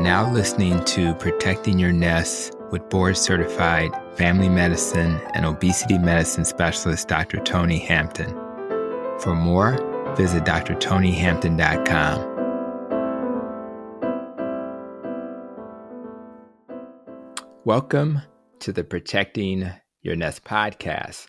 now listening to Protecting Your Nest with board-certified family medicine and obesity medicine specialist Dr. Tony Hampton. For more, visit drtonyhampton.com. Welcome to the Protecting Your Nest podcast.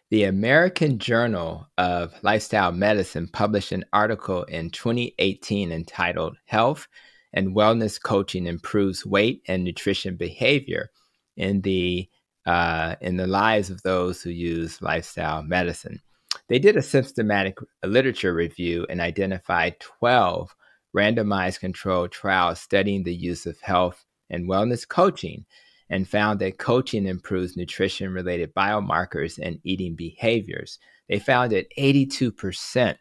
The American Journal of Lifestyle Medicine published an article in 2018 entitled Health and Wellness Coaching Improves Weight and Nutrition Behavior in the lives of those who use lifestyle medicine. They did a systematic literature review and identified 12 randomized controlled trials studying the use of health and wellness coaching, and found that coaching improves nutrition-related biomarkers and eating behaviors. They found that 82%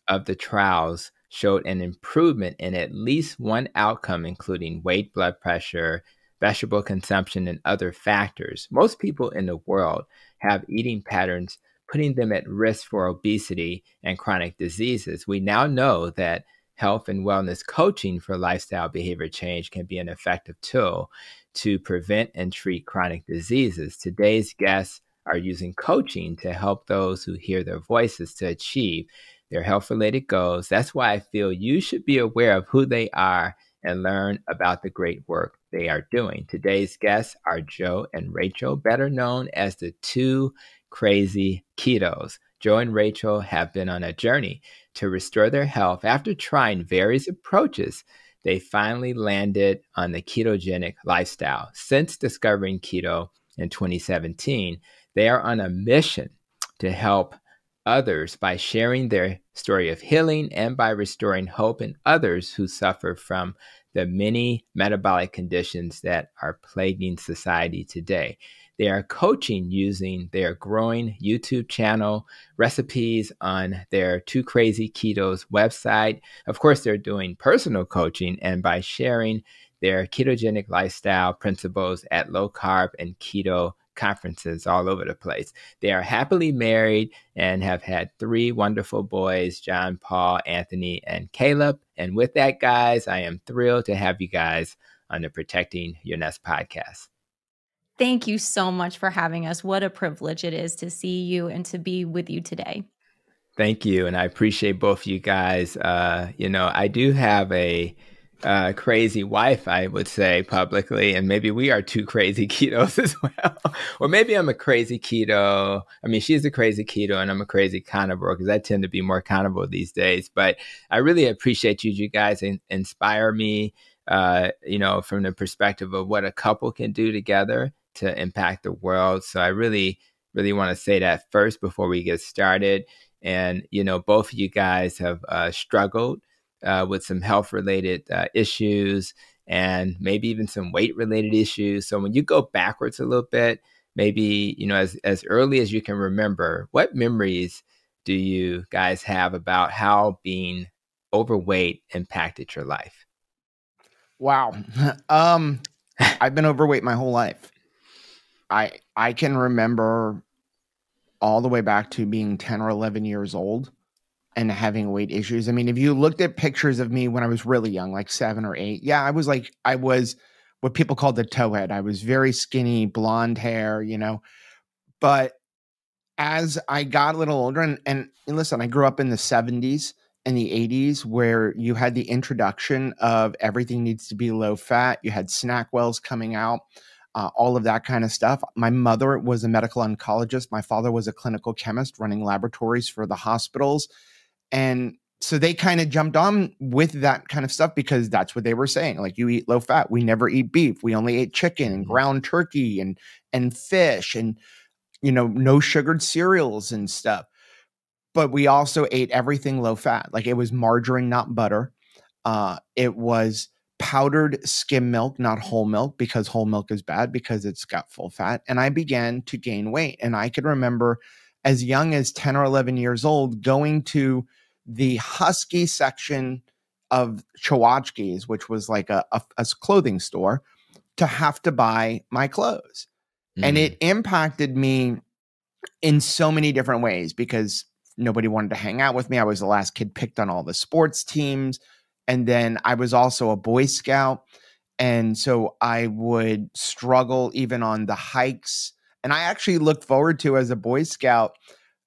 of the trials showed an improvement in at least one outcome, including weight, blood pressure, vegetable consumption, and other factors. Most people in the world have eating patterns putting them at risk for obesity and chronic diseases. We now know that health and wellness coaching for lifestyle behavior change can be an effective tool to prevent and treat chronic diseases. Today's guests are using coaching to help those who hear their voices to achieve their health-related goals. That's why I feel you should be aware of who they are and learn about the great work they are doing. Today's guests are Joe and Rachel, better known as the two Krazy Ketos. Joe and Rachel have been on a journey to restore their health. After trying various approaches, they finally landed on the ketogenic lifestyle. Since discovering keto in 2017, they are on a mission to help others by sharing their story of healing and by restoring hope in others who suffer from the many metabolic conditions that are plaguing society today. They are coaching using their growing YouTube channel, recipes on their Two Krazy Ketos website. Of course, they're doing personal coaching and by sharing their ketogenic lifestyle principles at low carb and keto conferences all over the place. They are happily married and have had 3 wonderful boys, John, Paul, Anthony, and Caleb. And with that, guys, I am thrilled to have you guys on the Protecting Your Nest podcast. Thank you so much for having us. What a privilege it is to see you and to be with you today. Thank you. And I appreciate both of you guys. I do have a crazy wife, I would say publicly, and maybe we are two crazy ketos as well. Or maybe I'm a crazy keto. I mean, she's a crazy keto and I'm a crazy carnivore because I tend to be more carnivore these days. But I really appreciate you guys inspire me, from the perspective of what a couple can do together to impact the world. So I really, really want to say that first before we get started. And, both of you guys have struggled with some health-related issues and maybe even some weight-related issues. So when you go backwards a little bit, maybe, as early as you can remember, what memories do you guys have about how being overweight impacted your life? Wow. I've been overweight my whole life. I can remember all the way back to being 10 or 11 years old and having weight issues. I mean, if you looked at pictures of me when I was really young, like 7 or 8, I was what people call the towhead. I was very skinny, blonde hair, but as I got a little older and listen, I grew up in the 70s and the 80s where you had the introduction of everything needs to be low fat. You had snack wells coming out. All of that kind of stuff. My mother was a medical oncologist. My father was a clinical chemist running laboratories for the hospitals. And so they kind of jumped on with that kind of stuff because that's what they were saying. Like, you eat low fat. We never eat beef. We only ate chicken and ground turkey and fish and, no sugared cereals and stuff. But we also ate everything low fat. Like, it was margarine, not butter. It was powdered skim milk, not whole milk, because whole milk is bad because it's got full fat. And I began to gain weight. And I could remember as young as 10 or 11 years old going to the husky section of Chowachki's, which was like a clothing store, to have to buy my clothes. And it impacted me in so many different ways because nobody wanted to hang out with me. I was the last kid picked on all the sports teams. And then I was also a Boy Scout. And so I would struggle even on the hikes. And I actually looked forward to, as a Boy Scout,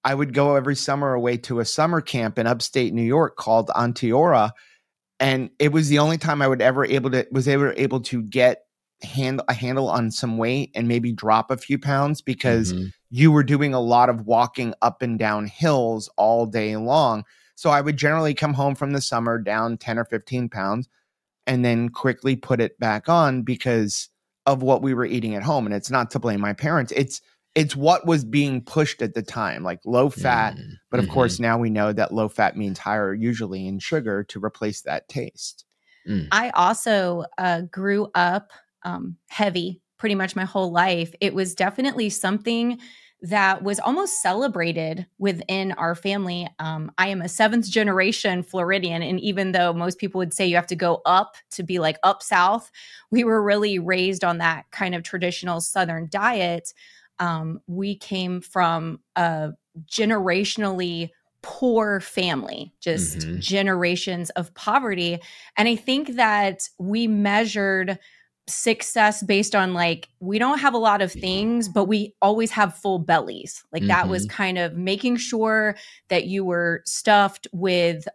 I would go every summer away to a summer camp in upstate New York called Ontiora. And it was the only time I was ever able to get a handle on some weight and maybe drop a few pounds, because you were doing a lot of walking up and down hills all day long. So I would generally come home from the summer down 10 or 15 pounds and then quickly put it back on because of what we were eating at home. And it's not to blame my parents. It's what was being pushed at the time, like low fat. But of course, now we know that low fat means higher, usually in sugar, to replace that taste. I also grew up heavy pretty much my whole life. It was definitely something that was almost celebrated within our family. I am a 7th generation Floridian. And even though most people would say you have to go up to be like up south, we were really raised on that kind of traditional Southern diet. We came from a generationally poor family, just generations of poverty. And I think that we measured success based on like, we don't have a lot of things, but we always have full bellies. Like that was kind of making sure that you were stuffed with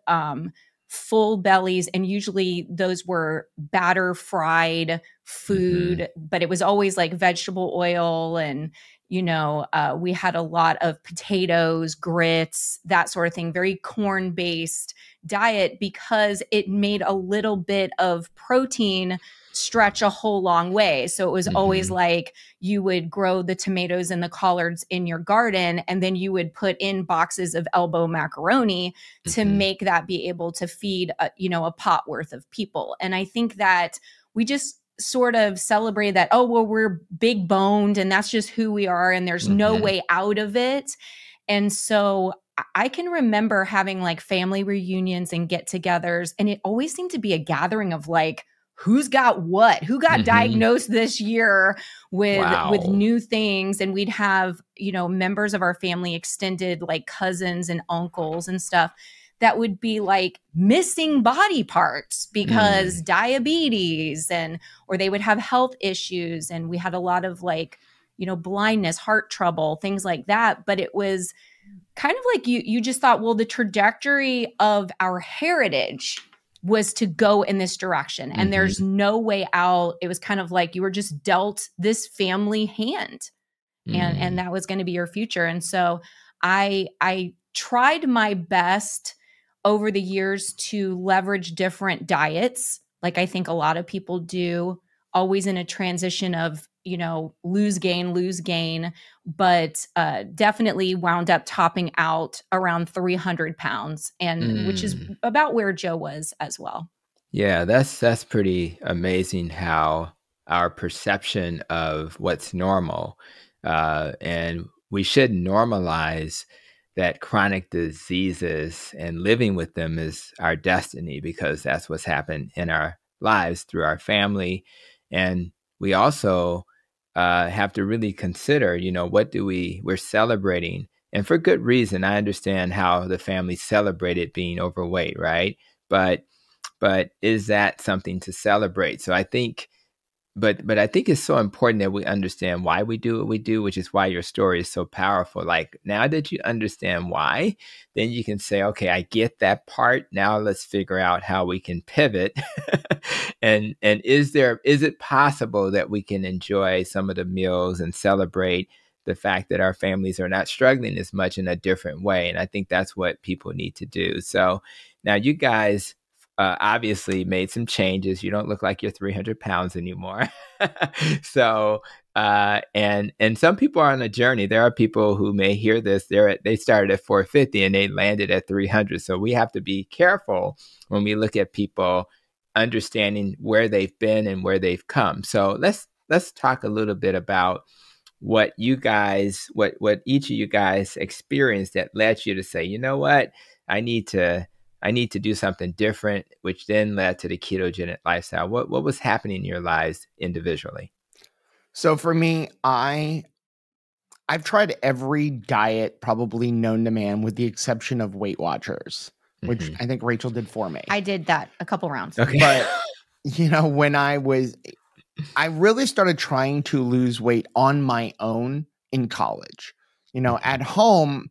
full bellies. And usually those were batter fried food, but it was always like vegetable oil. And, you know, we had a lot of potatoes, grits, that sort of thing, very corn-based diet, because it made a little bit of protein stretch a whole long way. So it was always like you would grow the tomatoes and the collards in your garden, and then you would put in boxes of elbow macaroni to make that be able to feed, a pot worth of people. And I think that we just sort of celebrate that, oh, well, we're big boned and that's just who we are. And there's no way out of it. And so I can remember having like family reunions and get-togethers, and it always seemed to be a gathering of like, who's got what, who got diagnosed this year with new things. And we'd have, members of our family, extended like cousins and uncles and stuff, that would be like missing body parts because diabetes, or they would have health issues. And we had a lot of like, blindness, heart trouble, things like that. But it was kind of like you just thought, well, the trajectory of our heritage was to go in this direction, and there's no way out. It was kind of like you were just dealt this family hand, and that was going to be your future. And so I tried my best over the years to leverage different diets, like I think a lot of people do, always in a transition of, lose, gain, but definitely wound up topping out around 300 pounds, and which is about where Joe was as well. Yeah, that's pretty amazing how our perception of what's normal, and we should normalize that chronic diseases and living with them is our destiny, because that's what's happened in our lives through our family. And we also have to really consider, what we're celebrating, and for good reason. I understand how the family celebrated being overweight, right? But is that something to celebrate? So I think, but I think it's so important that we understand why we do what we do, which is why your story is so powerful. Like, now that you understand why, then you can say, okay, I get that part. Now let's figure out how we can pivot. and is it possible that we can enjoy some of the meals and celebrate the fact that our families are not struggling as much in a different way? And I think that's what people need to do. So now you guys obviously made some changes. You don't look like you're 300 pounds anymore. So, and some people are on a journey. There are people who may hear this. They started at 450 and they landed at 300. So we have to be careful when we look at people, understanding where they've been and where they've come. So let's talk a little bit about what you guys, what each of you guys experienced that led you to say, you know what, I need to do something different, which then led to the ketogenic lifestyle. What was happening in your lives individually? So for me, I've tried every diet probably known to man, with the exception of Weight Watchers, which I think Rachel did for me. I did that a couple rounds. Okay. But when I really started trying to lose weight on my own in college. At home,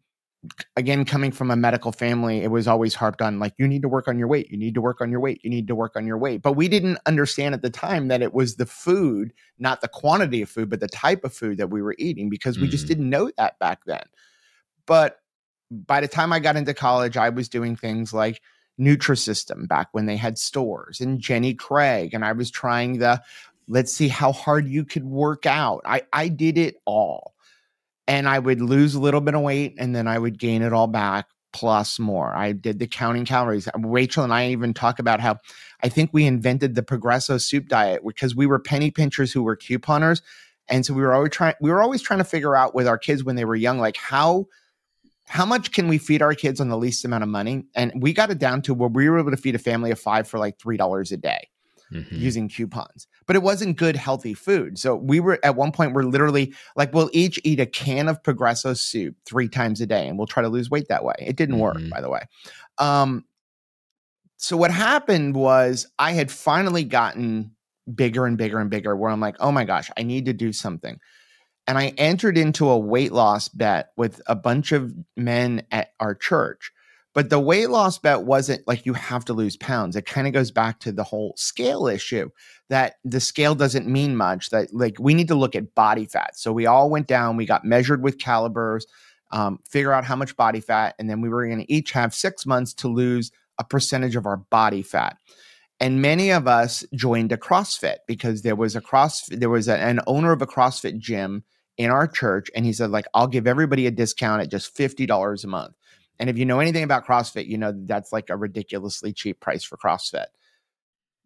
again, coming from a medical family, it was always harped on like, you need to work on your weight. You need to work on your weight. You need to work on your weight. But we didn't understand at the time that it was the food, not the quantity of food, but the type of food that we were eating, because we just didn't know that back then. But by the time I got into college, I was doing things like Nutrisystem back when they had stores, and Jenny Craig. And I was trying let's see how hard you could work out. I did it all. And I would lose a little bit of weight and then I would gain it all back plus more. I did the counting calories. Rachel and I even talk about how I think we invented the Progresso soup diet because we were penny pinchers who were couponers. And so we were always trying to figure out with our kids when they were young, like how much can we feed our kids on the least amount of money? And we got it down to where we were able to feed a family of 5 for like $3 a day. Using coupons, but it wasn't good, healthy food. So we were at one point, we're literally like, we'll each eat a can of Progresso soup 3 times a day and we'll try to lose weight that way. It didn't work, by the way. So what happened was I had finally gotten bigger and bigger and bigger where I'm like, oh my gosh, I need to do something. And I entered into a weight loss bet with a bunch of men at our church. But the weight loss bet wasn't like you have to lose pounds. It kind of goes back to the whole scale issue, that the scale doesn't mean much, that like we need to look at body fat. So we all went down, we got measured with calibers, figure out how much body fat, and then we were going to each have 6 months to lose a percentage of our body fat. And many of us joined a CrossFit because there was an owner of a CrossFit gym in our church. And he said, like, I'll give everybody a discount at just $50 a month. And if you know anything about CrossFit, you know that's like a ridiculously cheap price for CrossFit.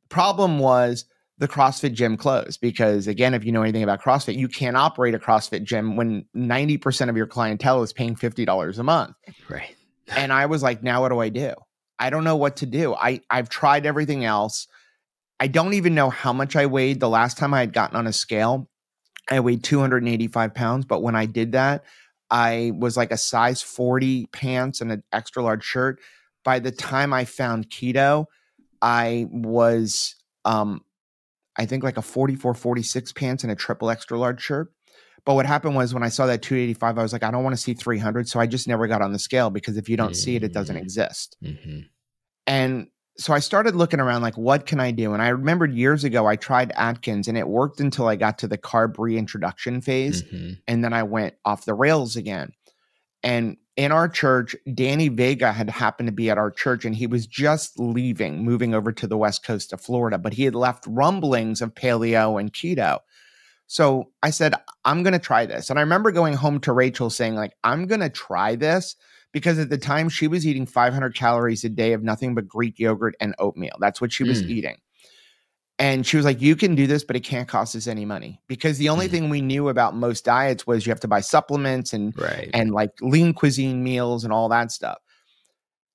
Problem was the CrossFit gym closed because, again, if you know anything about CrossFit, you can't operate a CrossFit gym when 90% of your clientele is paying $50 a month. Right. And I was like, now what do I do? I don't know what to do. I've tried everything else. I don't even know how much I weighed. The last time I had gotten on a scale, I weighed 285 pounds. But when I did that, I was like a size 40 pants and an extra large shirt. By the time I found keto, I was, I think like a 44, 46 pants and a triple extra large shirt. But what happened was when I saw that 285, I was like, I don't want to see 300. So I just never got on the scale because if you don't see it, it doesn't exist. And so I started looking around like, what can I do? And I remembered years ago, I tried Atkins and it worked until I got to the carb reintroduction phase. And then I went off the rails again. And in our church, Danny Vega had happened to be at our church and he was just moving over to the West Coast of Florida, but he had left rumblings of paleo and keto. So I said, I'm going to try this. And I remember going home to Rachel saying like, I'm going to try this. Because at the time she was eating 500 calories a day of nothing but Greek yogurt and oatmeal. That's what she was eating. And she was like, you can do this, but it can't cost us any money. Because the only thing we knew about most diets was you have to buy supplements and like lean cuisine meals and all that stuff.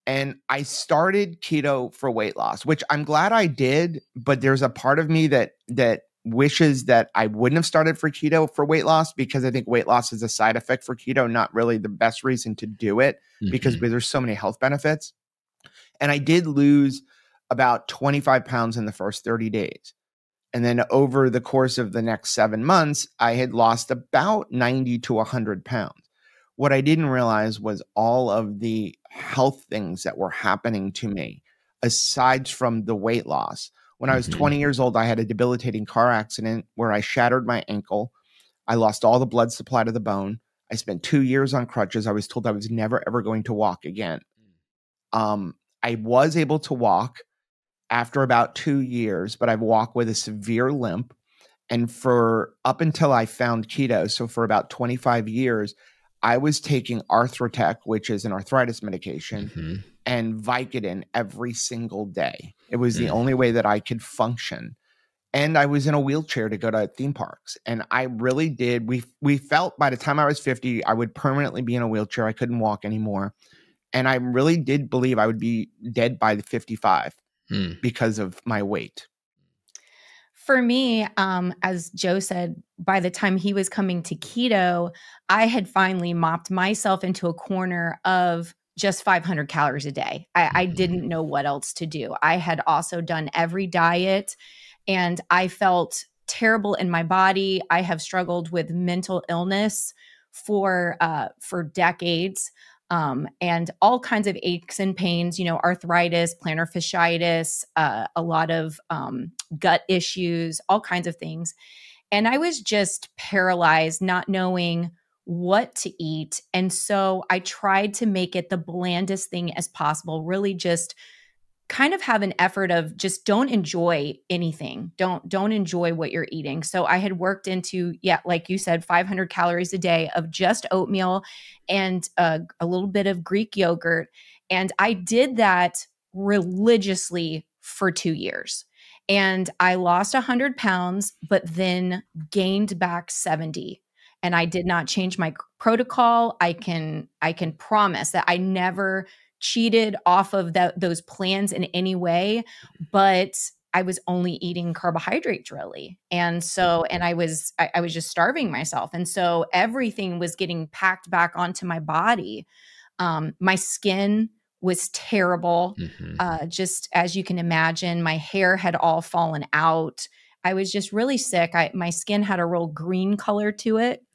And I started keto for weight loss, which I'm glad I did. But there's a part of me that wishes that I wouldn't have started for keto for weight loss, because I think weight loss is a side effect for keto, not really the best reason to do it, because there's so many health benefits. And I did lose about 25 pounds in the first 30 days. And then over the course of the next 7 months, I had lost about 90 to 100 pounds. What I didn't realize was all of the health things that were happening to me, aside from the weight loss. When I was 20 years old, I had a debilitating car accident where I shattered my ankle. I lost all the blood supply to the bone. I spent 2 years on crutches. I was told I was never, ever going to walk again. I was able to walk after about 2 years, but I walked with a severe limp. And for up until I found keto, so for about 25 years, I was taking Arthrotec, which is an arthritis medication, and Vicodin every single day. It was the only way that I could function. And I was in a wheelchair to go to theme parks. And I really did. We felt by the time I was 50, I would permanently be in a wheelchair. I couldn't walk anymore. And I really did believe I would be dead by the 55 because of my weight. For me, as Joe said, by the time he was coming to keto, I had finally mopped myself into a corner of just 500 calories a day. I didn't know what else to do. I had also done every diet and I felt terrible in my body. I have struggled with mental illness for decades, and all kinds of aches and pains, arthritis, plantar fasciitis, a lot of gut issues, all kinds of things. And I was just paralyzed, not knowing what to eat. And so I tried to make it the blandest thing as possible, really just kind of have an effort of just don't enjoy anything. Don't enjoy what you're eating. So I had worked into, like you said, 500 calories a day of just oatmeal and a little bit of Greek yogurt. And I did that religiously for 2 years. And I lost 100 pounds, but then gained back 70. And I did not change my protocol. I can promise that I never cheated off of those plans in any way, but I was only eating carbohydrates really. And so, and I was just starving myself. And so everything was getting packed back onto my body. My skin was terrible. Just as you can imagine, my hair had all fallen out. I was just really sick. My skin had a real green color to it.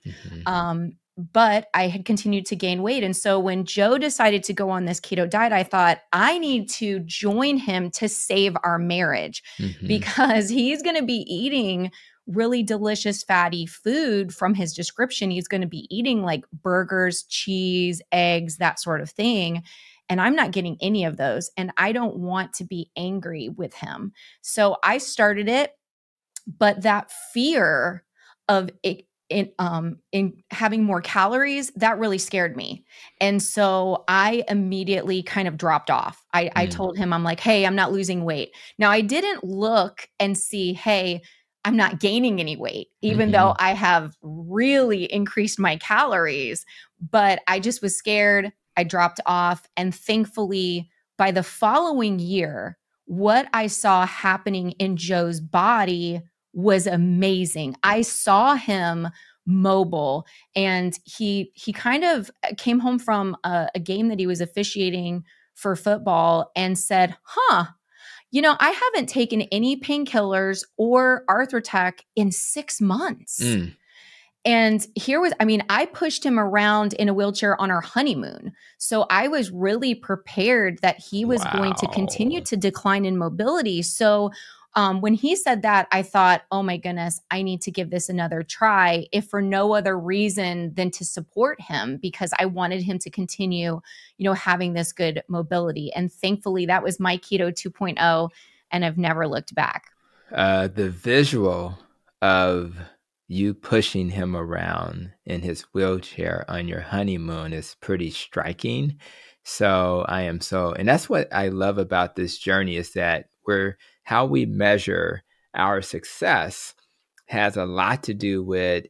But I had continued to gain weight. And so when Joe decided to go on this keto diet, I thought I need to join him to save our marriage because he's going to be eating really delicious fatty food from his description. He's going to be eating like burgers, cheese, eggs, that sort of thing. And I'm not getting any of those. And I don't want to be angry with him. So I started it, but that fear of it, in having more calories, that really scared me. And so I immediately kind of dropped off. I told him, I'm like, hey, I'm not losing weight. Now I didn't look and see, hey, I'm not gaining any weight, even though I have really increased my calories, but I just was scared. I dropped off. And thankfully by the following year, what I saw happening in Joe's body was amazing. I saw him mobile, and he kind of came home from a game that he was officiating for football and said, I haven't taken any painkillers or Arthritech in 6 months. And I pushed him around in a wheelchair on our honeymoon. So I was really prepared that he was going to continue to decline in mobility. So when he said that, I thought, oh my goodness, I need to give this another try, if for no other reason than to support him, because I wanted him to continue, having this good mobility. And thankfully that was my keto 2.0, and I've never looked back. The visual of you pushing him around in his wheelchair on your honeymoon is pretty striking. So and that's what I love about this journey, is that how we measure our success has a lot to do with,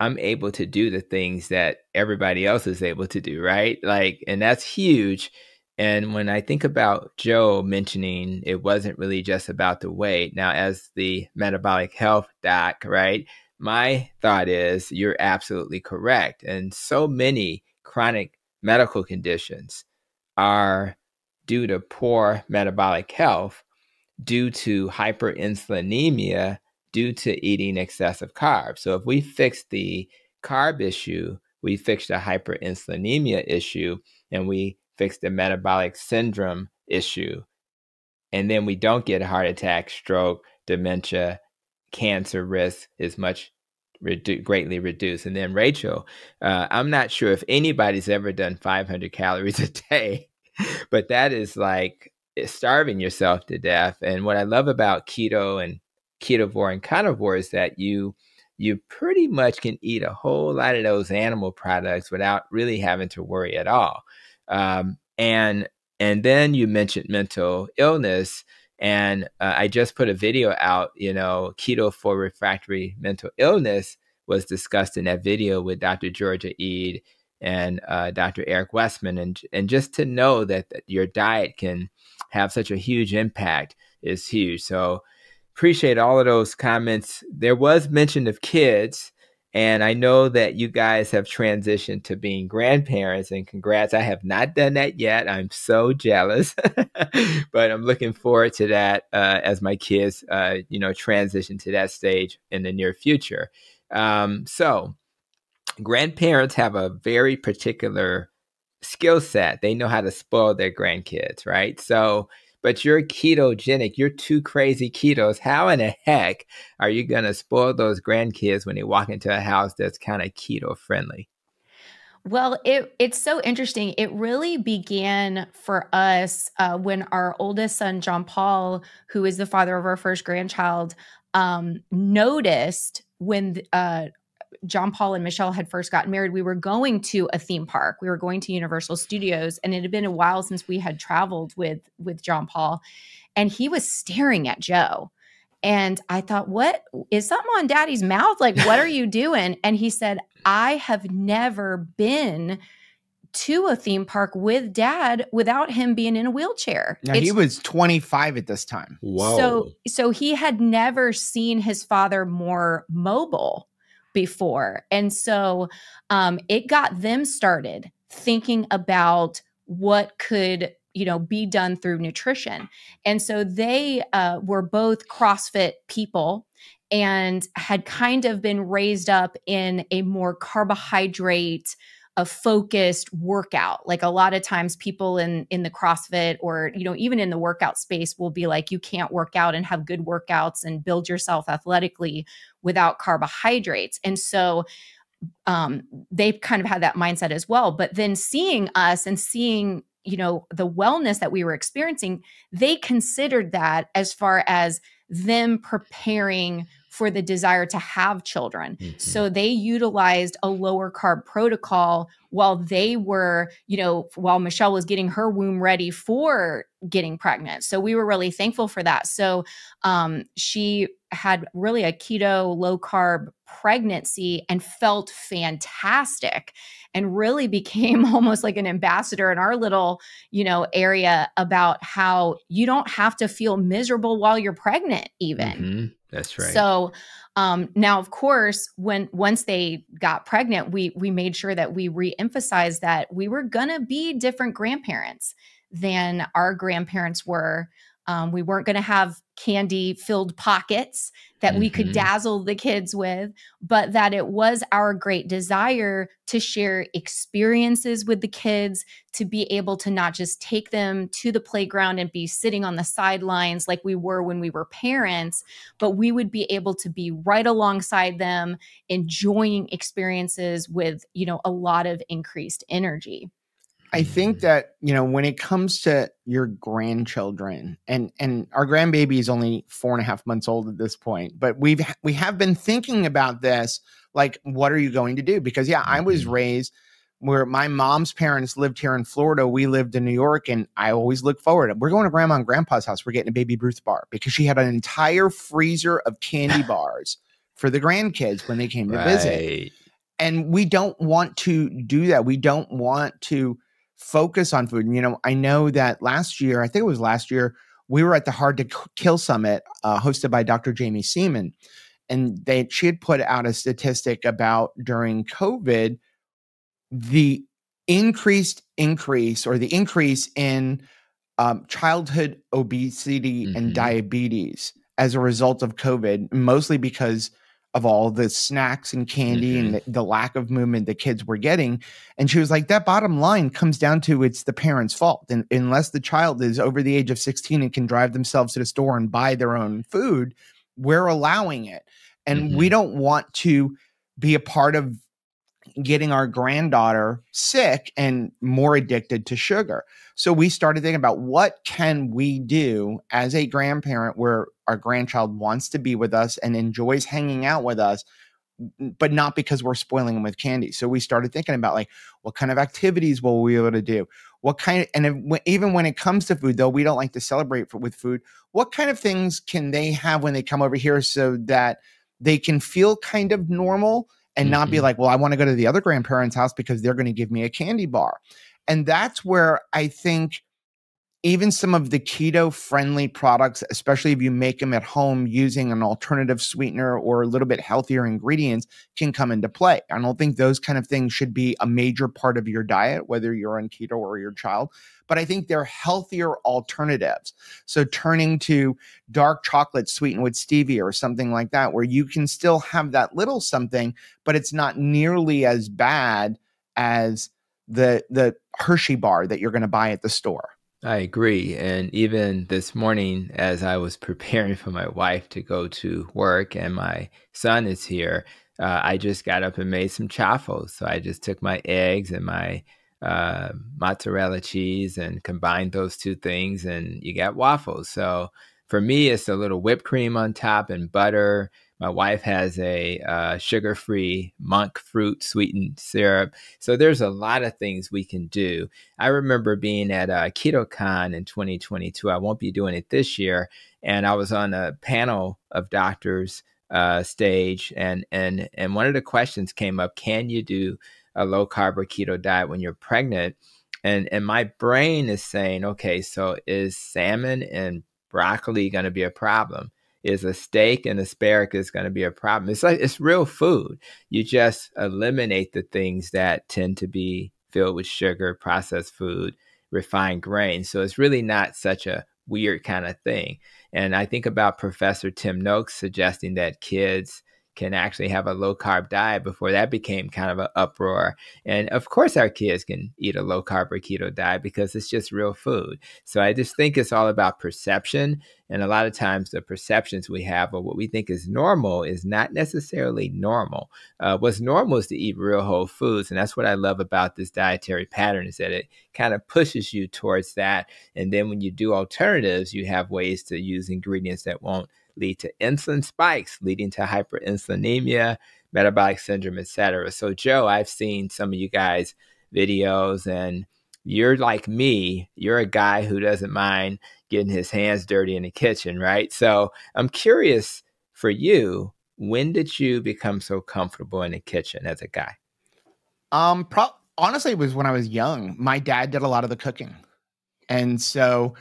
I'm able to do the things that everybody else is able to do, right? And that's huge. And when I think about Joe mentioning it wasn't really just about the weight. Now, as the metabolic health doc, right, my thought is you're absolutely correct. And so many chronic medical conditions are due to poor metabolic health, due to hyperinsulinemia, due to eating excessive carbs. So if we fix the carb issue, we fix the hyperinsulinemia issue, and we fix the metabolic syndrome issue, and then we don't get a heart attack, stroke, dementia, cancer risk is much greatly reduced. And then Rachel, I'm not sure if anybody's ever done 500 calories a day, but that is like starving yourself to death. And what I love about keto and ketovore and carnivore is that you pretty much can eat a whole lot of those animal products without really having to worry at all. And then you mentioned mental illness, and I just put a video out, keto for refractory mental illness was discussed in that video with Dr. Georgia Eid and Dr. Eric Westman. And just to know that your diet can have such a huge impact is huge. So appreciate all of those comments. There was mention of kids, And I know that you guys have transitioned to being grandparents, and congrats. I have not done that yet. I'm so jealous, but I'm looking forward to that as my kids, transition to that stage in the near future. So grandparents have a very particular skill set. They know how to spoil their grandkids, right? So, but you're ketogenic, you're two crazy ketos. How in the heck are you going to spoil those grandkids when they walk into a house that's kind of keto friendly? Well, it's so interesting. It really began for us when our oldest son, John Paul, who is the father of our first grandchild, noticed when John Paul and Michelle had first gotten married, we were going to a theme park. We were going to Universal Studios, and it had been a while since we had traveled with John Paul, and he was staring at Joe. And I thought, what is something on Daddy's mouth? Like, what are you doing? And he said, I have never been to a theme park with Dad without him being in a wheelchair. Now, he was 25 at this time. Whoa. So he had never seen his father more mobile before. And so it got them started thinking about what could be done through nutrition. And so they were both CrossFit people and had kind of been raised up in a more carbohydrate a focused workout. Like a lot of times people in the CrossFit or, even in the workout space will be like, you can't work out and have good workouts and build yourself athletically without carbohydrates. And so they kind of had that mindset as well. But then seeing us and seeing, the wellness that we were experiencing, they considered that as far as them preparing for the desire to have children. Mm-hmm. So they utilized a lower carb protocol while they were, while Michelle was getting her womb ready for getting pregnant. So we were really thankful for that. So she had really a keto, low carb pregnancy and felt fantastic and really became almost like an ambassador in our little, area about how you don't have to feel miserable while you're pregnant even. Mm-hmm. That's right. So now, of course, once they got pregnant, we made sure that we reemphasized that we were going to be different grandparents than our grandparents were. We weren't going to have candy-filled pockets that we could dazzle the kids with, but that it was our great desire to share experiences with the kids, to be able to not just take them to the playground and be sitting on the sidelines like we were when we were parents, but we would be able to be right alongside them, enjoying experiences with, a lot of increased energy. I think that, when it comes to your grandchildren and our grandbaby is only 4.5 months old at this point, but we have been thinking about this, like, what are you going to do? Because I was raised where my mom's parents lived here in Florida. We lived in New York, and I always look forward. We're going to grandma and grandpa's house. We're getting a Baby Ruth bar because she had an entire freezer of candy bars for the grandkids when they came to visit. And we don't want to do that. We don't want to focus on food. And, I know that last year, we were at the Hard to Kill Summit hosted by Dr. Jamie Seaman. And she had put out a statistic about during COVID, the increase in childhood obesity and diabetes as a result of COVID, mostly because of all the snacks and candy and the lack of movement the kids were getting. And she was like, that bottom line comes down to it's the parents' fault. And unless the child is over the age of 16 and can drive themselves to the store and buy their own food, we're allowing it. And we don't want to be a part of getting our granddaughter sick and more addicted to sugar. So we started thinking about what can we do as a grandparent where our grandchild wants to be with us and enjoys hanging out with us, but not because we're spoiling them with candy. So we started thinking about, like, what kind of activities will we be able to do? Even when it comes to food, though we don't like to celebrate with food, what kind of things can they have when they come over here so that they can feel kind of normal and not be like, well, I want to go to the other grandparents' house because they're going to give me a candy bar. And that's where I think even some of the keto friendly products, especially if you make them at home using an alternative sweetener or a little bit healthier ingredients, can come into play. I don't think those kind of things should be a major part of your diet, whether you're on keto or your child, but I think they're healthier alternatives. So turning to dark chocolate sweetened with stevia or something like that, where you can still have that little something, but it's not nearly as bad as the Hershey bar that you're going to buy at the store. I agree. And even this morning, as I was preparing for my wife to go to work and my son is here, I just got up and made some chaffles. So I just took my eggs and my mozzarella cheese and combined those two things, and you got waffles. So for me, it's a little whipped cream on top and butter. My wife has a sugar-free monk fruit sweetened syrup. So there's a lot of things we can do. I remember being at KetoCon in 2022. I won't be doing it this year. And I was on a panel of doctors stage. And one of the questions came up, can you do a low-carb or keto diet when you're pregnant? And my brain is saying, okay, so is salmon and broccoli going to be a problem? Is a steak and asparagus going to be a problem? It's like, it's real food. You just eliminate the things that tend to be filled with sugar, processed food, refined grains. So it's really not such a weird kind of thing. And I think about Professor Tim Noakes suggesting that kids can actually have a low carb diet before that became kind of an uproar. And of course our kids can eat a low carb or keto diet because it's just real food. So I just think it's all about perception. And a lot of times the perceptions we have of what we think is normal is not necessarily normal. What's normal is to eat real whole foods. And that's what I love about this dietary pattern, is that it kind of pushes you towards that. And then when you do alternatives, you have ways to use ingredients that won't lead to insulin spikes, leading to hyperinsulinemia, metabolic syndrome, etc. So Joe, I've seen some of you guys' videos, and you're like me. You're a guy who doesn't mind getting his hands dirty in the kitchen, right? So I'm curious for you, when did you become so comfortable in the kitchen as a guy? Honestly, it was when I was young. My dad did a lot of the cooking. And so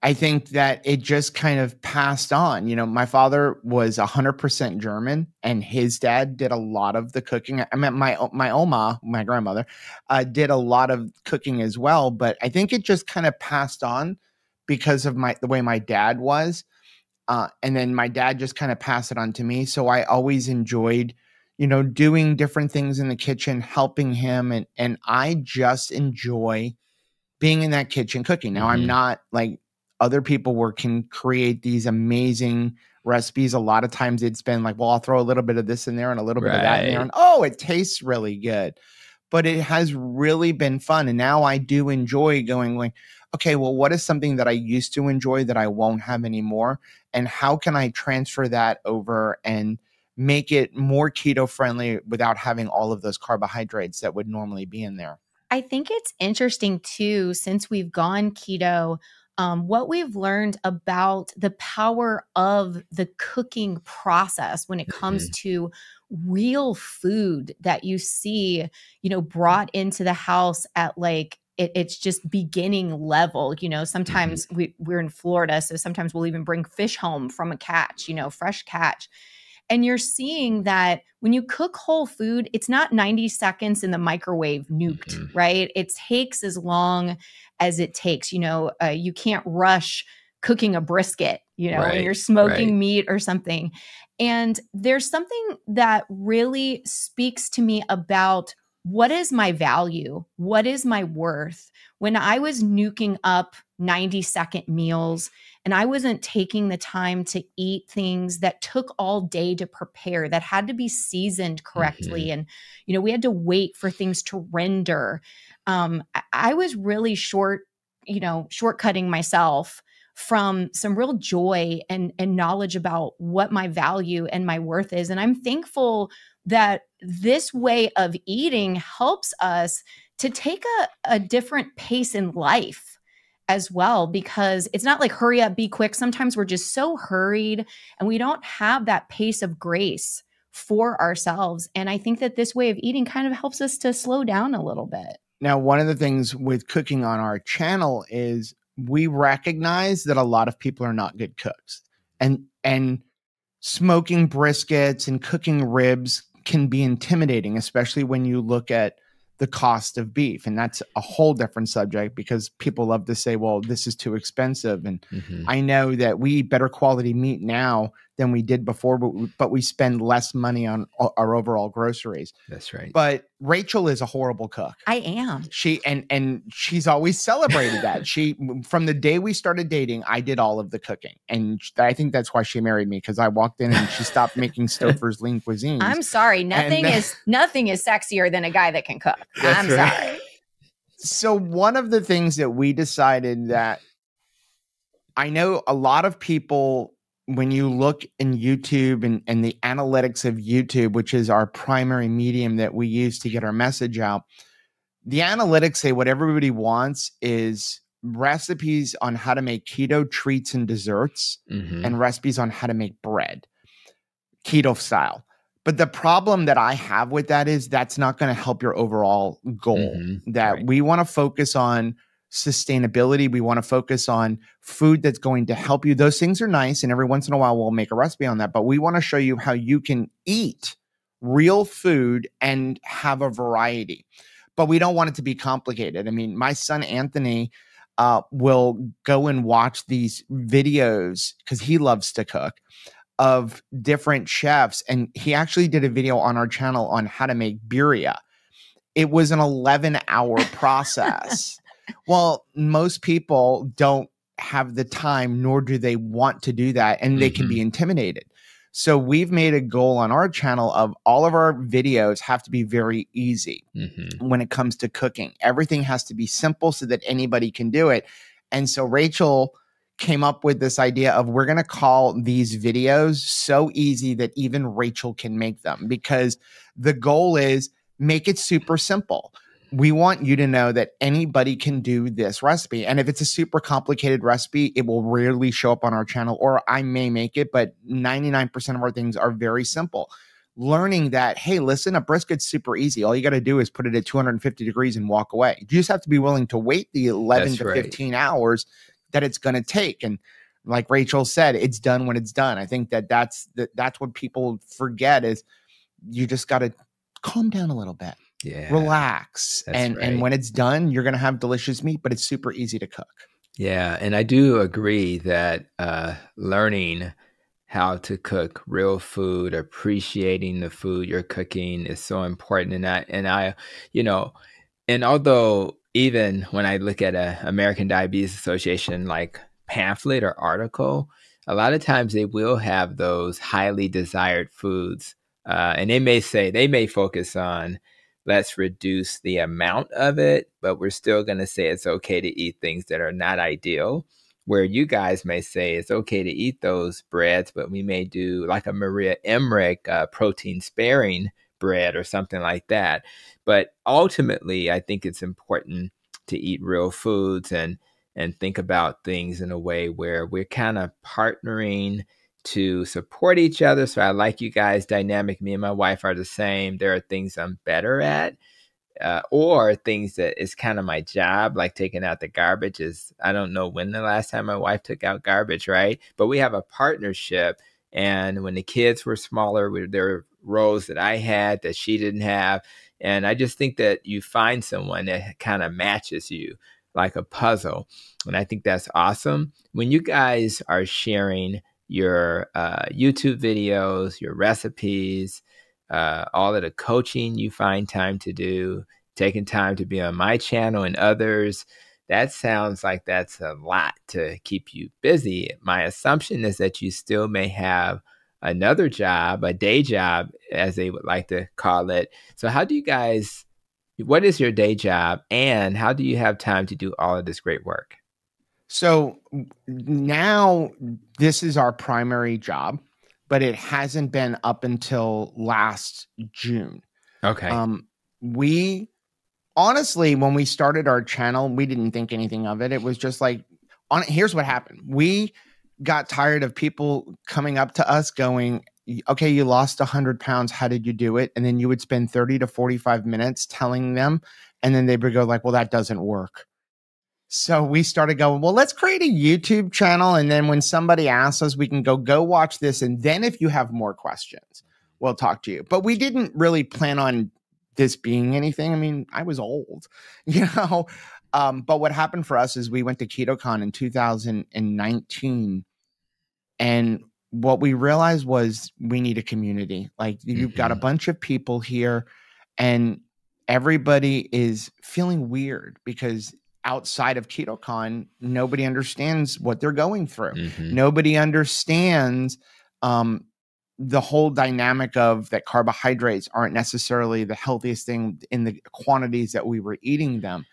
I think that it just kind of passed on. You know, my father was 100% German, and his dad did a lot of the cooking. I mean, my oma, my grandmother, did a lot of cooking as well. But I think it just kind of passed on because of the way my dad was. And then my dad just kind of passed it on to me. So I always enjoyed, you know, doing different things in the kitchen, helping him. And I just enjoy being in that kitchen cooking. Now, I'm not like other people can create these amazing recipes. A lot of times it's been like, well, I'll throw a little bit of this in there and a little bit of that in there. And oh, it tastes really good. But it has really been fun. And now I do enjoy going like, okay, well, what is something that I used to enjoy that I won't have anymore? And how can I transfer that over and make it more keto friendly without having all of those carbohydrates that would normally be in there? I think it's interesting too, since we've gone keto, what we've learned about the power of the cooking process when it comes to real food that you see, you know, brought into the house at like, it's just beginning level. You know, sometimes we're in Florida, so sometimes we'll even bring fish home from a catch, you know, fresh catch. And you're seeing that when you cook whole food, it's not 90 seconds in the microwave nuked, right? It takes as long as it takes. You know, you can't rush cooking a brisket, you know, when you're smoking meat or something. And there's something that really speaks to me about what is my value? What is my worth? When I was nuking up 90-second meals and I wasn't taking the time to eat things that took all day to prepare, that had to be seasoned correctly. And, you know, we had to wait for things to render. I was really shortcutting myself from some real joy and knowledge about what my value and my worth is. And I'm thankful that this way of eating helps us to take a different pace in life as well, because it's not like hurry up, be quick. Sometimes we're just so hurried and we don't have that pace of grace for ourselves. And I think that this way of eating kind of helps us to slow down a little bit. Now, one of the things with cooking on our channel is we recognize that a lot of people are not good cooks, and smoking briskets and cooking ribs can be intimidating, especially when you look at the cost of beef. And that's a whole different subject because people love to say, well, this is too expensive. And I know that we eat better quality meat now than we did before, but we spend less money on our overall groceries. That's right. But Rachel is a horrible cook. I am. And she's always celebrated that. From the day we started dating, I did all of the cooking. And I think that's why she married me, because I walked in and she stopped making Stouffer's lean cuisine. I'm sorry. Nothing is sexier than a guy that can cook. I'm sorry. So one of the things that we decided that I know a lot of people, when you look in YouTube and the analytics of YouTube, which is our primary medium that we use to get our message out, the analytics say what everybody wants is recipes on how to make keto treats and desserts and recipes on how to make bread, keto style. But the problem that I have with that is that's not going to help your overall goal. We want to focus on sustainability. We want to focus on food that's going to help you. Those things are nice. And every once in a while, we'll make a recipe on that. But we want to show you how you can eat real food and have a variety. But we don't want it to be complicated. I mean, my son, Anthony, will go and watch these videos because he loves to cook of different chefs. And he actually did a video on our channel on how to make birria. It was an 11-hour process. Well, most people don't have the time, nor do they want to do that, and they can be intimidated. So we've made a goal on our channel of all of our videos have to be very easy when it comes to cooking. Everything has to be simple so that anybody can do it. And so Rachel came up with this idea of we're going to call these videos so easy that even Rachel can make them, because the goal is make it super simple. We want you to know that anybody can do this recipe. And if it's a super complicated recipe, it will rarely show up on our channel, or I may make it, but 99% of our things are very simple. Learning that, hey, listen, a brisket's super easy. All you got to do is put it at 250 degrees and walk away. You just have to be willing to wait the 11 to 15 hours that it's going to take. And like Rachel said, it's done when it's done. I think that's what people forget is you just got to calm down a little bit. Yeah, relax. And when it's done, you're going to have delicious meat, but it's super easy to cook. Yeah. And I do agree that learning how to cook real food, appreciating the food you're cooking is so important. And I, and although even when I look at a American Diabetes Association like pamphlet or article, a lot of times they will have those highly desired foods. And they may focus on, let's reduce the amount of it, but we're still going to say it's okay to eat things that are not ideal. Where you guys may say it's okay to eat those breads, but we may do like a Maria Emmerich protein sparing bread or something like that. But ultimately, I think it's important to eat real foods and think about things in a way where we're kind of partnering to support each other. So I like you guys' dynamic. Me and my wife are the same. There are things I'm better at, or things that is kind of my job, like taking out the garbage. I don't know when the last time my wife took out garbage, right? But we have a partnership. And when the kids were smaller, there were roles that I had that she didn't have. And I just think that you find someone that kind of matches you like a puzzle. And I think that's awesome. When you guys are sharing your YouTube videos, your recipes, all of the coaching you find time to do, taking time to be on my channel and others, that sounds like that's a lot to keep you busy. My assumption is that you still may have another job, a day job, as they would like to call it. So what is your day job, and how do you have time to do all of this great work? So now this is our primary job, but it hasn't been up until last June. Okay. We honestly, when we started our channel, we didn't think anything of it. It was just like, here's what happened. We got tired of people coming up to us going, okay, you lost 100 pounds. How did you do it? And then you would spend 30 to 45 minutes telling them. And then they would go like, well, that doesn't work. So we started going, well, let's create a YouTube channel. And then when somebody asks us, we can go watch this. And then if you have more questions, we'll talk to you. But we didn't really plan on this being anything. I mean, I was old, you know. But what happened for us is we went to KetoCon in 2019. And what we realized was we need a community. Like you've got a bunch of people here and everybody is feeling weird because outside of KetoCon, nobody understands what they're going through. Nobody understands the whole dynamic of that carbohydrates aren't necessarily the healthiest thing in the quantities that we were eating them.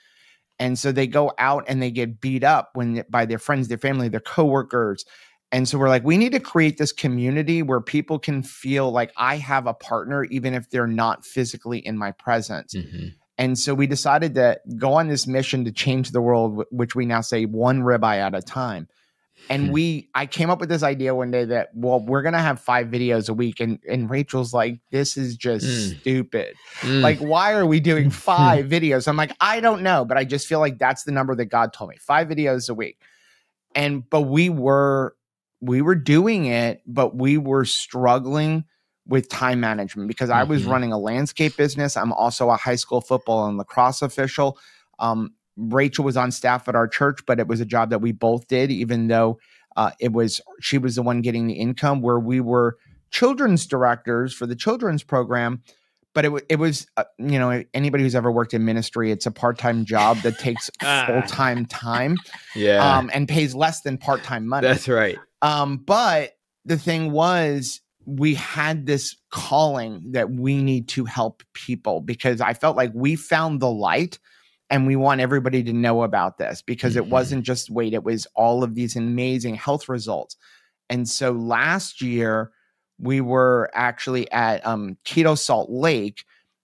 And so they go out and they get beat up by their friends, their family, their coworkers. And so we're like, we need to create this community where people can feel like I have a partner, even if they're not physically in my presence. And so we decided to go on this mission to change the world, which we now say one ribeye at a time. And I came up with this idea one day that, well, we're going to have 5 videos a week. And Rachel's like, this is just stupid. Like, why are we doing 5 videos? I'm like, I don't know, but I just feel like that's the number that God told me, 5 videos a week. But we were doing it, but we were struggling with time management because I was running a landscape business. I'm also a high school football and lacrosse official. Rachel was on staff at our church, but it was a job that we both did, even though she was the one getting the income, where we were children's directors for the children's program. But it was anybody who's ever worked in ministry, it's a part-time job that takes full-time time and pays less than part-time money. That's right. But the thing was, we had this calling that we need to help people because I felt like we found the light and we want everybody to know about this because it wasn't just weight. It was all of these amazing health results. And so last year we were actually at Keto Salt Lake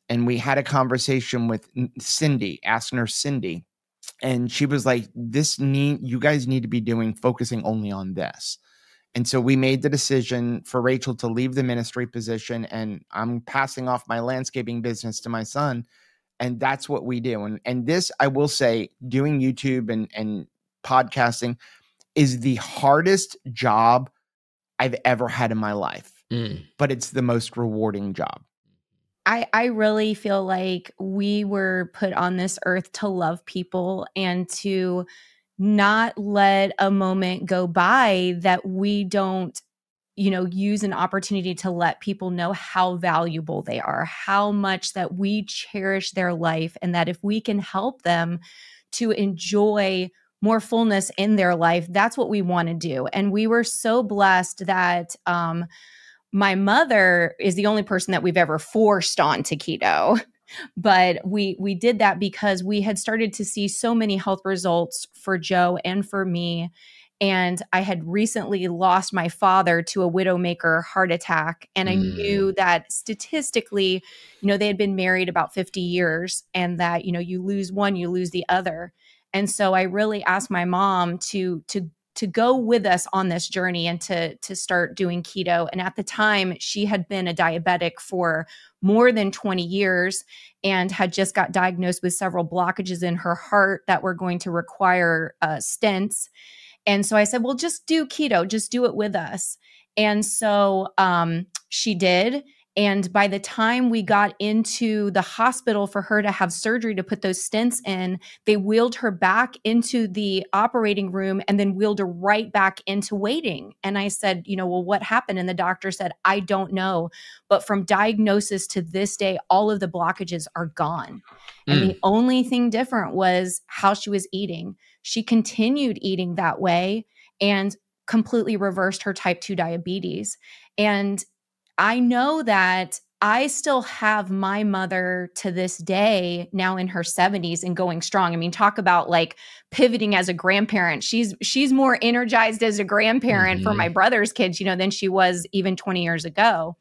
and we had a conversation with Cindy, Ask Nurse Cindy. And she was like, you guys need to be focusing only on this. And so we made the decision for Rachel to leave the ministry position and I'm passing off my landscaping business to my son. And that's what we do. And this, I will say, doing YouTube and podcasting is the hardest job I've ever had in my life, but it's the most rewarding job. I really feel like we were put on this earth to love people and to not let a moment go by that we don't, use an opportunity to let people know how valuable they are, how much that we cherish their life, and that if we can help them to enjoy more fullness in their life, that's what we want to do. And we were so blessed that my mother is the only person that we've ever forced onto keto. But we did that because we had started to see so many health results for Joe and for me. And I had recently lost my father to a widowmaker heart attack. And I knew that statistically, they had been married about 50 years and that, you lose one, you lose the other. And so I really asked my mom to go with us on this journey and to start doing keto. And at the time, she had been a diabetic for more than 20 years and had just got diagnosed with several blockages in her heart that were going to require stents. And so I said, well, just do keto, just do it with us. And so she did. And by the time we got into the hospital for her to have surgery to put those stents in, they wheeled her back into the operating room and then wheeled her right back into waiting. And I said, well, what happened? And the doctor said, I don't know. But from diagnosis to this day, all of the blockages are gone. And the only thing different was how she was eating. She continued eating that way and completely reversed her type 2 diabetes. And I know that I still have my mother to this day, now in her 70s and going strong. I mean, talk about like pivoting as a grandparent. She's more energized as a grandparent for my brother's kids, than she was even 20 years ago.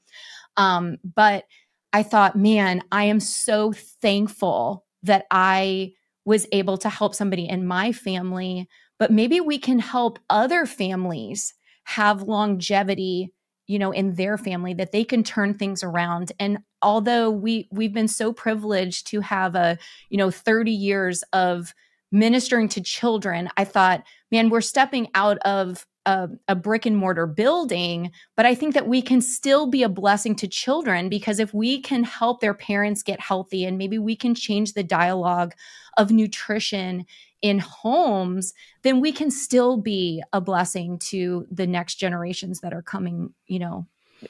But I thought, man, I am so thankful that I was able to help somebody in my family, but maybe we can help other families have longevity in their family, that they can turn things around. And although we've been so privileged to have 30 years of ministering to children, I thought, man, we're stepping out of a brick and mortar building, but I think that we can still be a blessing to children, because if we can help their parents get healthy, and maybe we can change the dialogue of nutrition in homes, then we can still be a blessing to the next generations that are coming,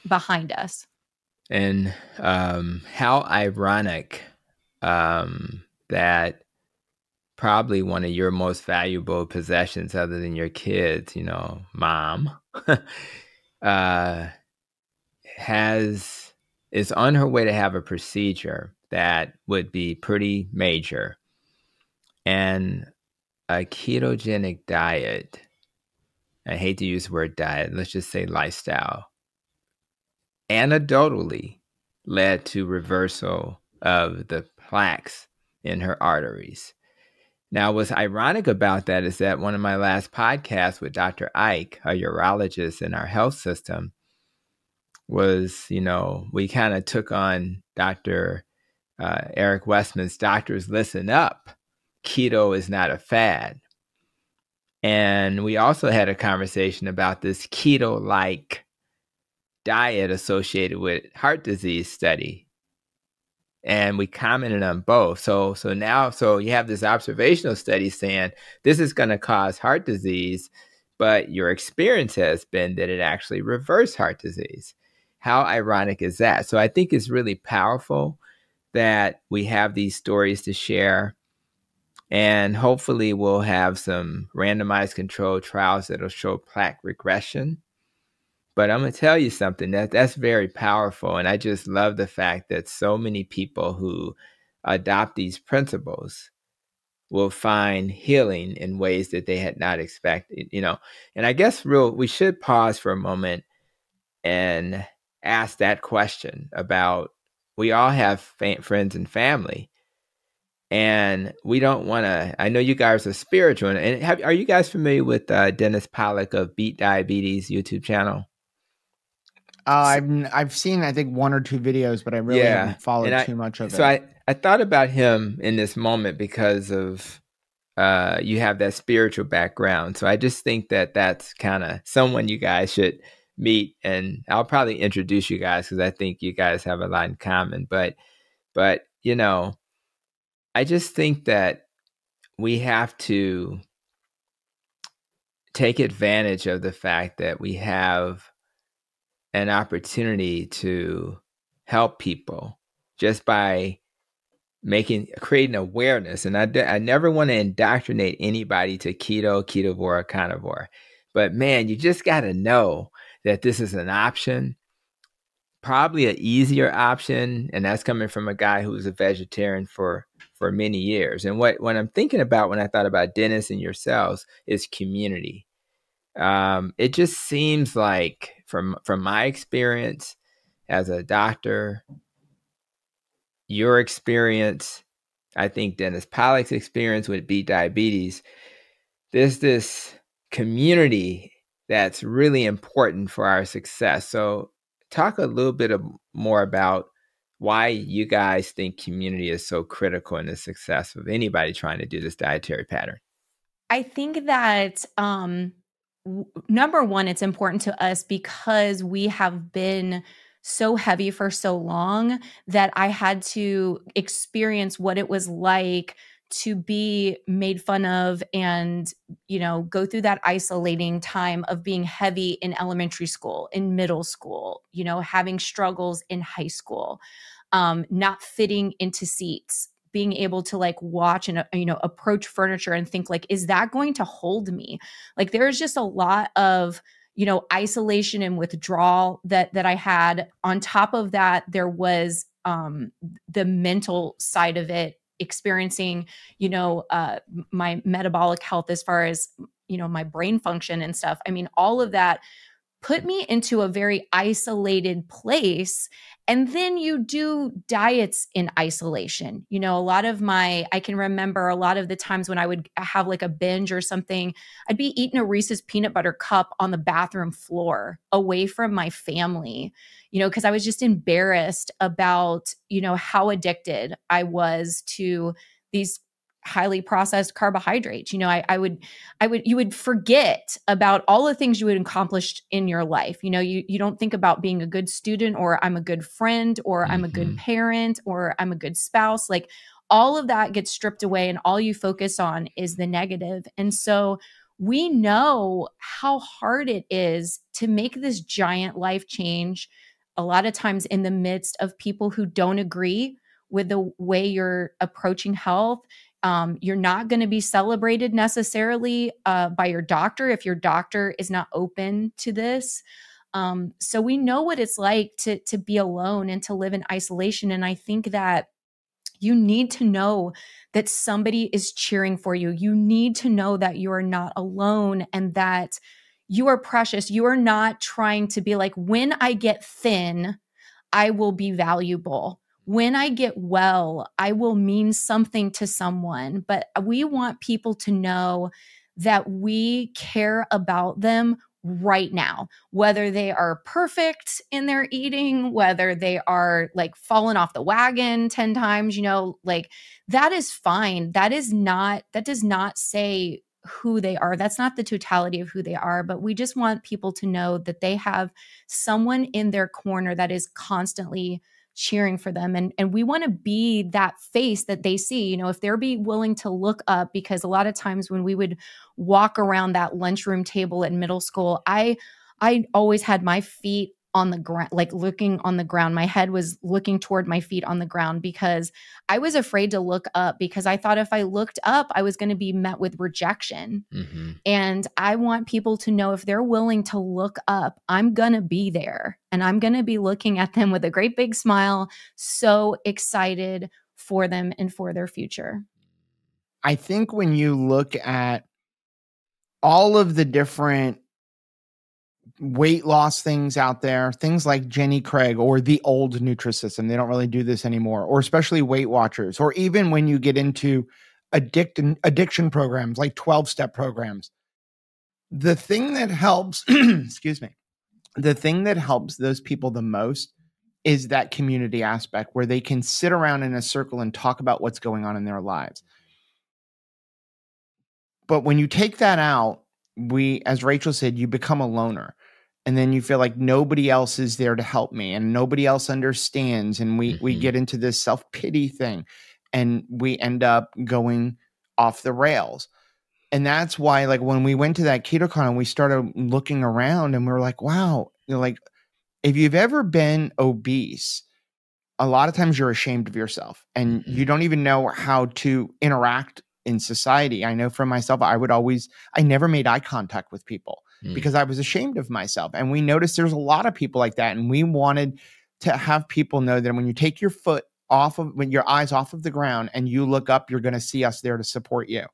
behind us. And how ironic that probably one of your most valuable possessions other than your kids, mom, is on her way to have a procedure that would be pretty major. And a ketogenic diet, I hate to use the word diet, let's just say lifestyle, anecdotally led to reversal of the plaques in her arteries. Now, what's ironic about that is that one of my last podcasts with Dr. Ike, a urologist in our health system, was, we kind of took on Dr. Eric Westman's Doctors Listen Up. Keto is not a fad. And we also had a conversation about this keto-like diet associated with heart disease study. And we commented on both. So you have this observational study saying this is going to cause heart disease, but your experience has been that it actually reversed heart disease. How ironic is that? So I think it's really powerful that we have these stories to share, and hopefully we'll have some randomized controlled trials that'll show plaque regression. But I'm going to tell you something that's very powerful. And I just love the fact that so many people who adopt these principles will find healing in ways that they had not expected, And I guess we should pause for a moment and ask that question about, we all have friends and family, and we don't want to, I know you guys are spiritual. And are you guys familiar with Dennis Pollock of Beat Diabetes YouTube channel? I've seen, I think, one or two videos, but I really haven't followed too much of it. So I thought about him in this moment because of you have that spiritual background. So I just think that that's kind of someone you guys should meet, and I'll probably introduce you guys because I think you guys have a lot in common. But I just think that we have to take advantage of the fact that we have an opportunity to help people just by creating awareness. And I never want to indoctrinate anybody to keto, ketovore, or carnivore. But man, you just got to know that this is an option, probably an easier option. And that's coming from a guy who was a vegetarian for many years. And what I'm thinking about when I thought about Dennis and yourselves is community. It just seems like from my experience as a doctor, your experience, I think Dennis Pollock's experience with Beat Diabetes, there's this community that's really important for our success. So talk a little bit more about why you guys think community is so critical in the success of anybody trying to do this dietary pattern. I think that number one, it's important to us because we have been so heavy for so long that I had to experience what it was like to be made fun of and, go through that isolating time of being heavy in elementary school, in middle school, having struggles in high school, not fitting into seats, being able to watch and, approach furniture and think is that going to hold me? There's just a lot of, isolation and withdrawal that I had. On top of that, there was the mental side of it, experiencing, my metabolic health as far as, my brain function and stuff. I mean, all of that put me into a very isolated place. And then you do diets in isolation. I can remember a lot of the times when I would have a binge or something, I'd be eating a Reese's peanut butter cup on the bathroom floor away from my family, because I was just embarrassed about, how addicted I was to these highly processed carbohydrates. You know, you would forget about all the things you had accomplished in your life. You know, you don't think about being a good student, or I'm a good friend, or I'm a good parent, or I'm a good spouse. Like, all of that gets stripped away, and all you focus on is the negative. And so we know how hard it is to make this giant life change, a lot of times in the midst of people who don't agree with the way you're approaching health. You're not going to be celebrated necessarily by your doctor if your doctor is not open to this. So we know what it's like to be alone and to live in isolation. And I think that you need to know that somebody is cheering for you. You need to know that you are not alone and that you are precious. You are not trying to be like, when I get thin, I will be valuable. When I get well, I will mean something to someone. But we want people to know that we care about them right now, whether they are perfect in their eating, whether they are like fallen off the wagon 10 times, you know, like that is fine. That does not say who they are. That's not the totality of who they are, but we just want people to know that they have someone in their corner that is constantly cheering for them. And we want to be that face that they see, you know, if they're be willing to look up, because a lot of times when we would walk around that lunchroom table in middle school, I always had my feet on the ground, like looking on the ground. My head was looking toward my feet on the ground because I was afraid to look up, because I thought if I looked up, I was going to be met with rejection. And I want people to know, if they're willing to look up, I'm going to be there, and I'm going to be looking at them with a great big smile, so excited for them and for their future. I think when you look at all of the different weight loss things out there, things like Jenny Craig or the old Nutrisystem, they don't really do this anymore, or especially Weight Watchers, or even when you get into addiction programs like 12-step programs, the thing that helps, excuse me, the thing that helps those people the most is that community aspect where they can sit around in a circle and talk about what's going on in their lives. But when you take that out, as Rachel said, you become a loner. And then you feel like nobody else is there to help me and nobody else understands. And we get into this self-pity thing and we end up going off the rails. And that's why, like, when we went to that KetoCon and we started looking around and we were like, wow, you know, like, if you've ever been obese, a lot of times you're ashamed of yourself and you don't even know how to interact in society. I know for myself, I never made eye contact with people because I was ashamed of myself. And we noticed there's a lot of people like that. And we wanted to have people know that when you take your your eyes off of the ground and you look up, you're going to see us there to support you.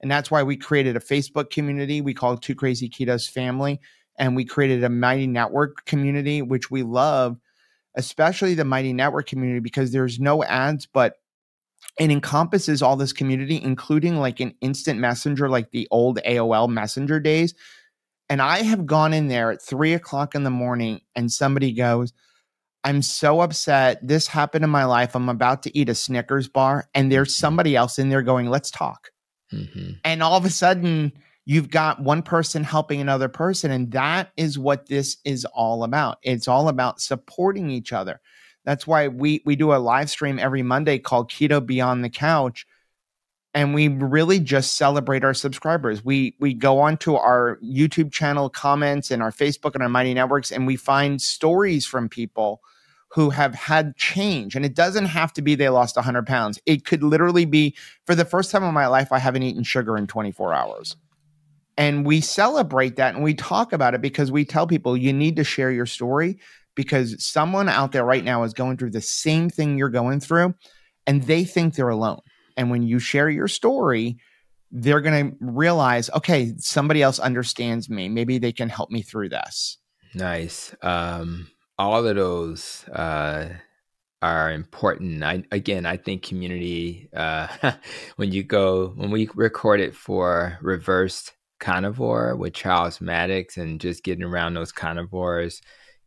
And that's why we created a Facebook community we call Two Krazy Ketos Family. And we created a Mighty Network community, which we love, especially the Mighty Network community, because there's no ads, but it encompasses all this community, including like an instant messenger, like the old AOL Messenger days. And I have gone in there at 3:00 in the morning and somebody goes, I'm so upset. This happened in my life. I'm about to eat a Snickers bar. And there's somebody else in there going, let's talk. And all of a sudden, you've got one person helping another person. And that is what this is all about. It's all about supporting each other. That's why we do a live stream every Monday called Keto Beyond the Couch. And we really just celebrate our subscribers. We go onto our YouTube channel comments and our Facebook and our Mighty Networks, and we find stories from people who have had change. And it doesn't have to be they lost 100 pounds. It could literally be, for the first time in my life, I haven't eaten sugar in 24 hours. And we celebrate that and we talk about it because we tell people you need to share your story, because someone out there right now is going through the same thing you're going through and they think they're alone. And when you share your story, they're going to realize, okay, somebody else understands me. Maybe they can help me through this. Nice. All of those are important. I think community, when we recorded for Reversed Carnivore with Charles Maddox and just getting around those carnivores,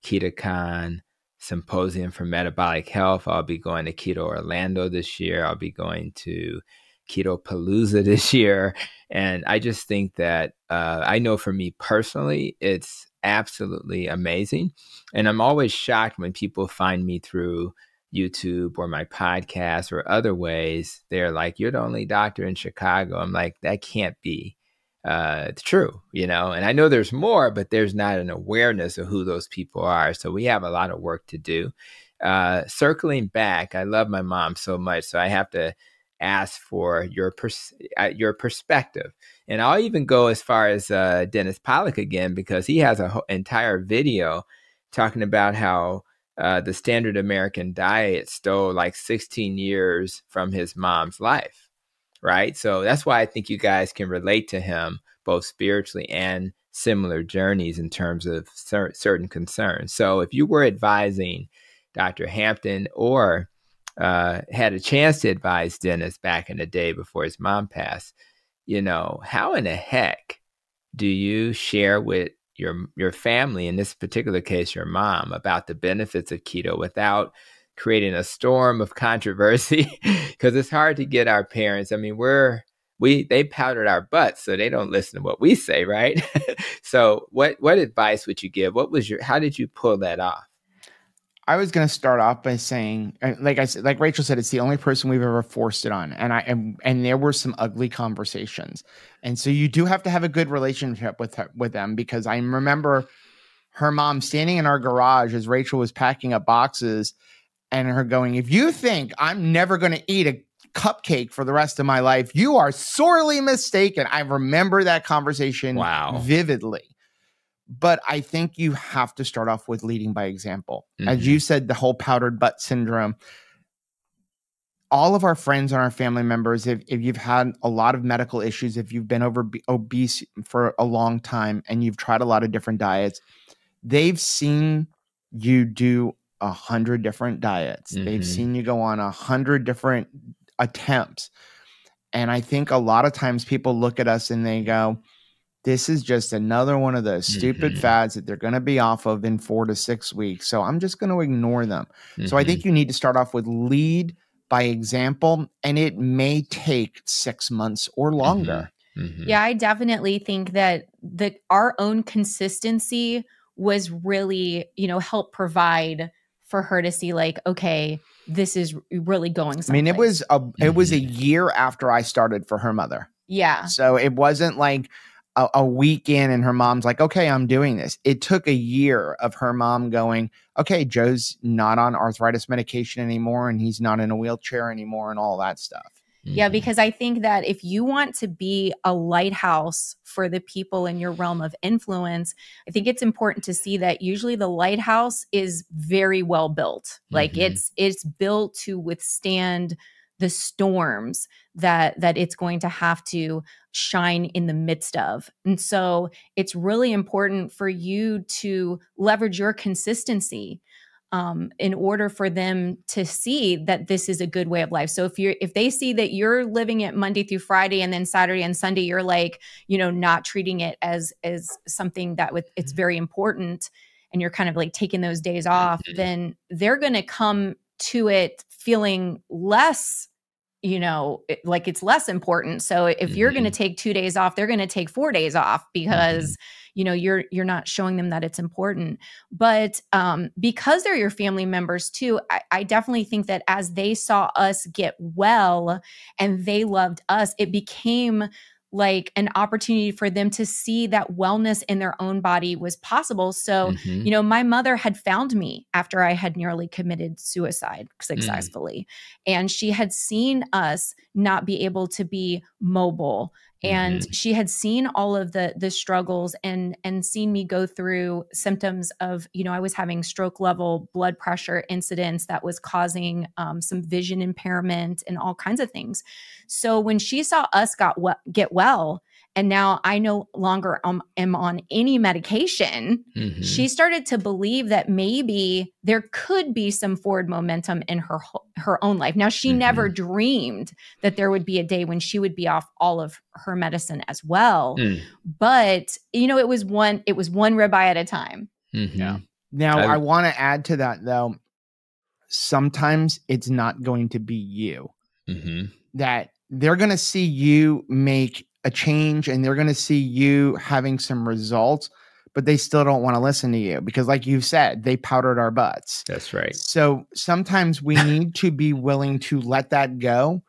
KetoCon, Symposium for Metabolic Health. I'll be going to Keto Orlando this year. I'll be going to Keto Palooza this year. And I just think that I know for me personally, it's absolutely amazing. And I'm always shocked when people find me through YouTube or my podcast or other ways. They're like, you're the only doctor in Chicago. I'm like, that can't be true, you know? And I know there's more, but there's not an awareness of who those people are. So we have a lot of work to do. Circling back, I love my mom so much. So I have to ask for your perspective. And I'll even go as far as Dennis Pollock again, because he has an entire video talking about how the standard American diet stole like 16 years from his mom's life, right? So that's why I think you guys can relate to him both spiritually and similar journeys in terms of certain concerns. So if you were advising Dr. Hampton or had a chance to advise Dennis back in the day before his mom passed, you know, how in the heck do you share with your family, in this particular case, your mom, about the benefits of keto without creating a storm of controversy? Because it's hard to get our parents. I mean, they powdered our butts, so they don't listen to what we say, right? So what advice would you give? How did you pull that off? I was going to start off by saying, like Rachel said, it's the only person we've ever forced it on. And there were some ugly conversations. And so you do have to have a good relationship with them, because I remember her mom standing in our garage as Rachel was packing up boxes and her going, if you think I'm never going to eat a cupcake for the rest of my life, you are sorely mistaken. I remember that conversation vividly. But I think you have to start off with leading by example. Mm-hmm. As you said, the whole powdered butt syndrome. All of our friends and our family members, if you've had a lot of medical issues, if you've been obese for a long time and you've tried a lot of different diets, they've seen you do 100 different diets. Mm-hmm. They've seen you go on 100 different attempts. And I think a lot of times people look at us and they go, this is just another one of those stupid fads that they're going to be off of in 4 to 6 weeks. So I'm just going to ignore them. So I think you need to start off with lead by example, and it may take 6 months or longer. Yeah, I definitely think that our own consistency was really, help provide for her to see like, okay, this is really going someplace. I mean, it was a year after I started for her mother. Yeah. So it wasn't like a week in and her mom's like, okay, I'm doing this. It took a year of her mom going, okay, Joe's not on arthritis medication anymore and he's not in a wheelchair anymore and all that stuff. Yeah, because I think that if you want to be a lighthouse for the people in your realm of influence, I think it's important to see that usually the lighthouse is very well built. Like it's built to withstand the storms that it's going to have to shine in the midst of. And so it's really important for you to leverage your consistency in order for them to see that this is a good way of life. So if they see that you're living it Monday through Friday and then Saturday and Sunday, you're like, not treating it as something that it's very important, and you're kind of like taking those days off, then they're going to come to it feeling less, like it's less important. So if you're going to take 2 days off, they're going to take 4 days off because, you're not showing them that it's important. But because they're your family members too, I definitely think that as they saw us get well and they loved us, it became like an opportunity for them to see that wellness in their own body was possible. So, my mother had found me after I had nearly committed suicide successfully. And she had seen us not be able to be mobile. And she had seen all of the struggles and seen me go through symptoms of, I was having stroke level blood pressure incidents that was causing some vision impairment and all kinds of things. So when she saw us get well, and now I no longer am on any medication, she started to believe that maybe there could be some forward momentum in her own life. Now, she never dreamed that there would be a day when she would be off all of her medicine as well. But, it was one ribeye at a time. Yeah. Now, I want to add to that, though. Sometimes it's not going to be you. That they're going to see you make a change and they're going to see you having some results, but they still don't want to listen to you because, like you said, they powdered our butts. That's right. So sometimes we need to be willing to let that go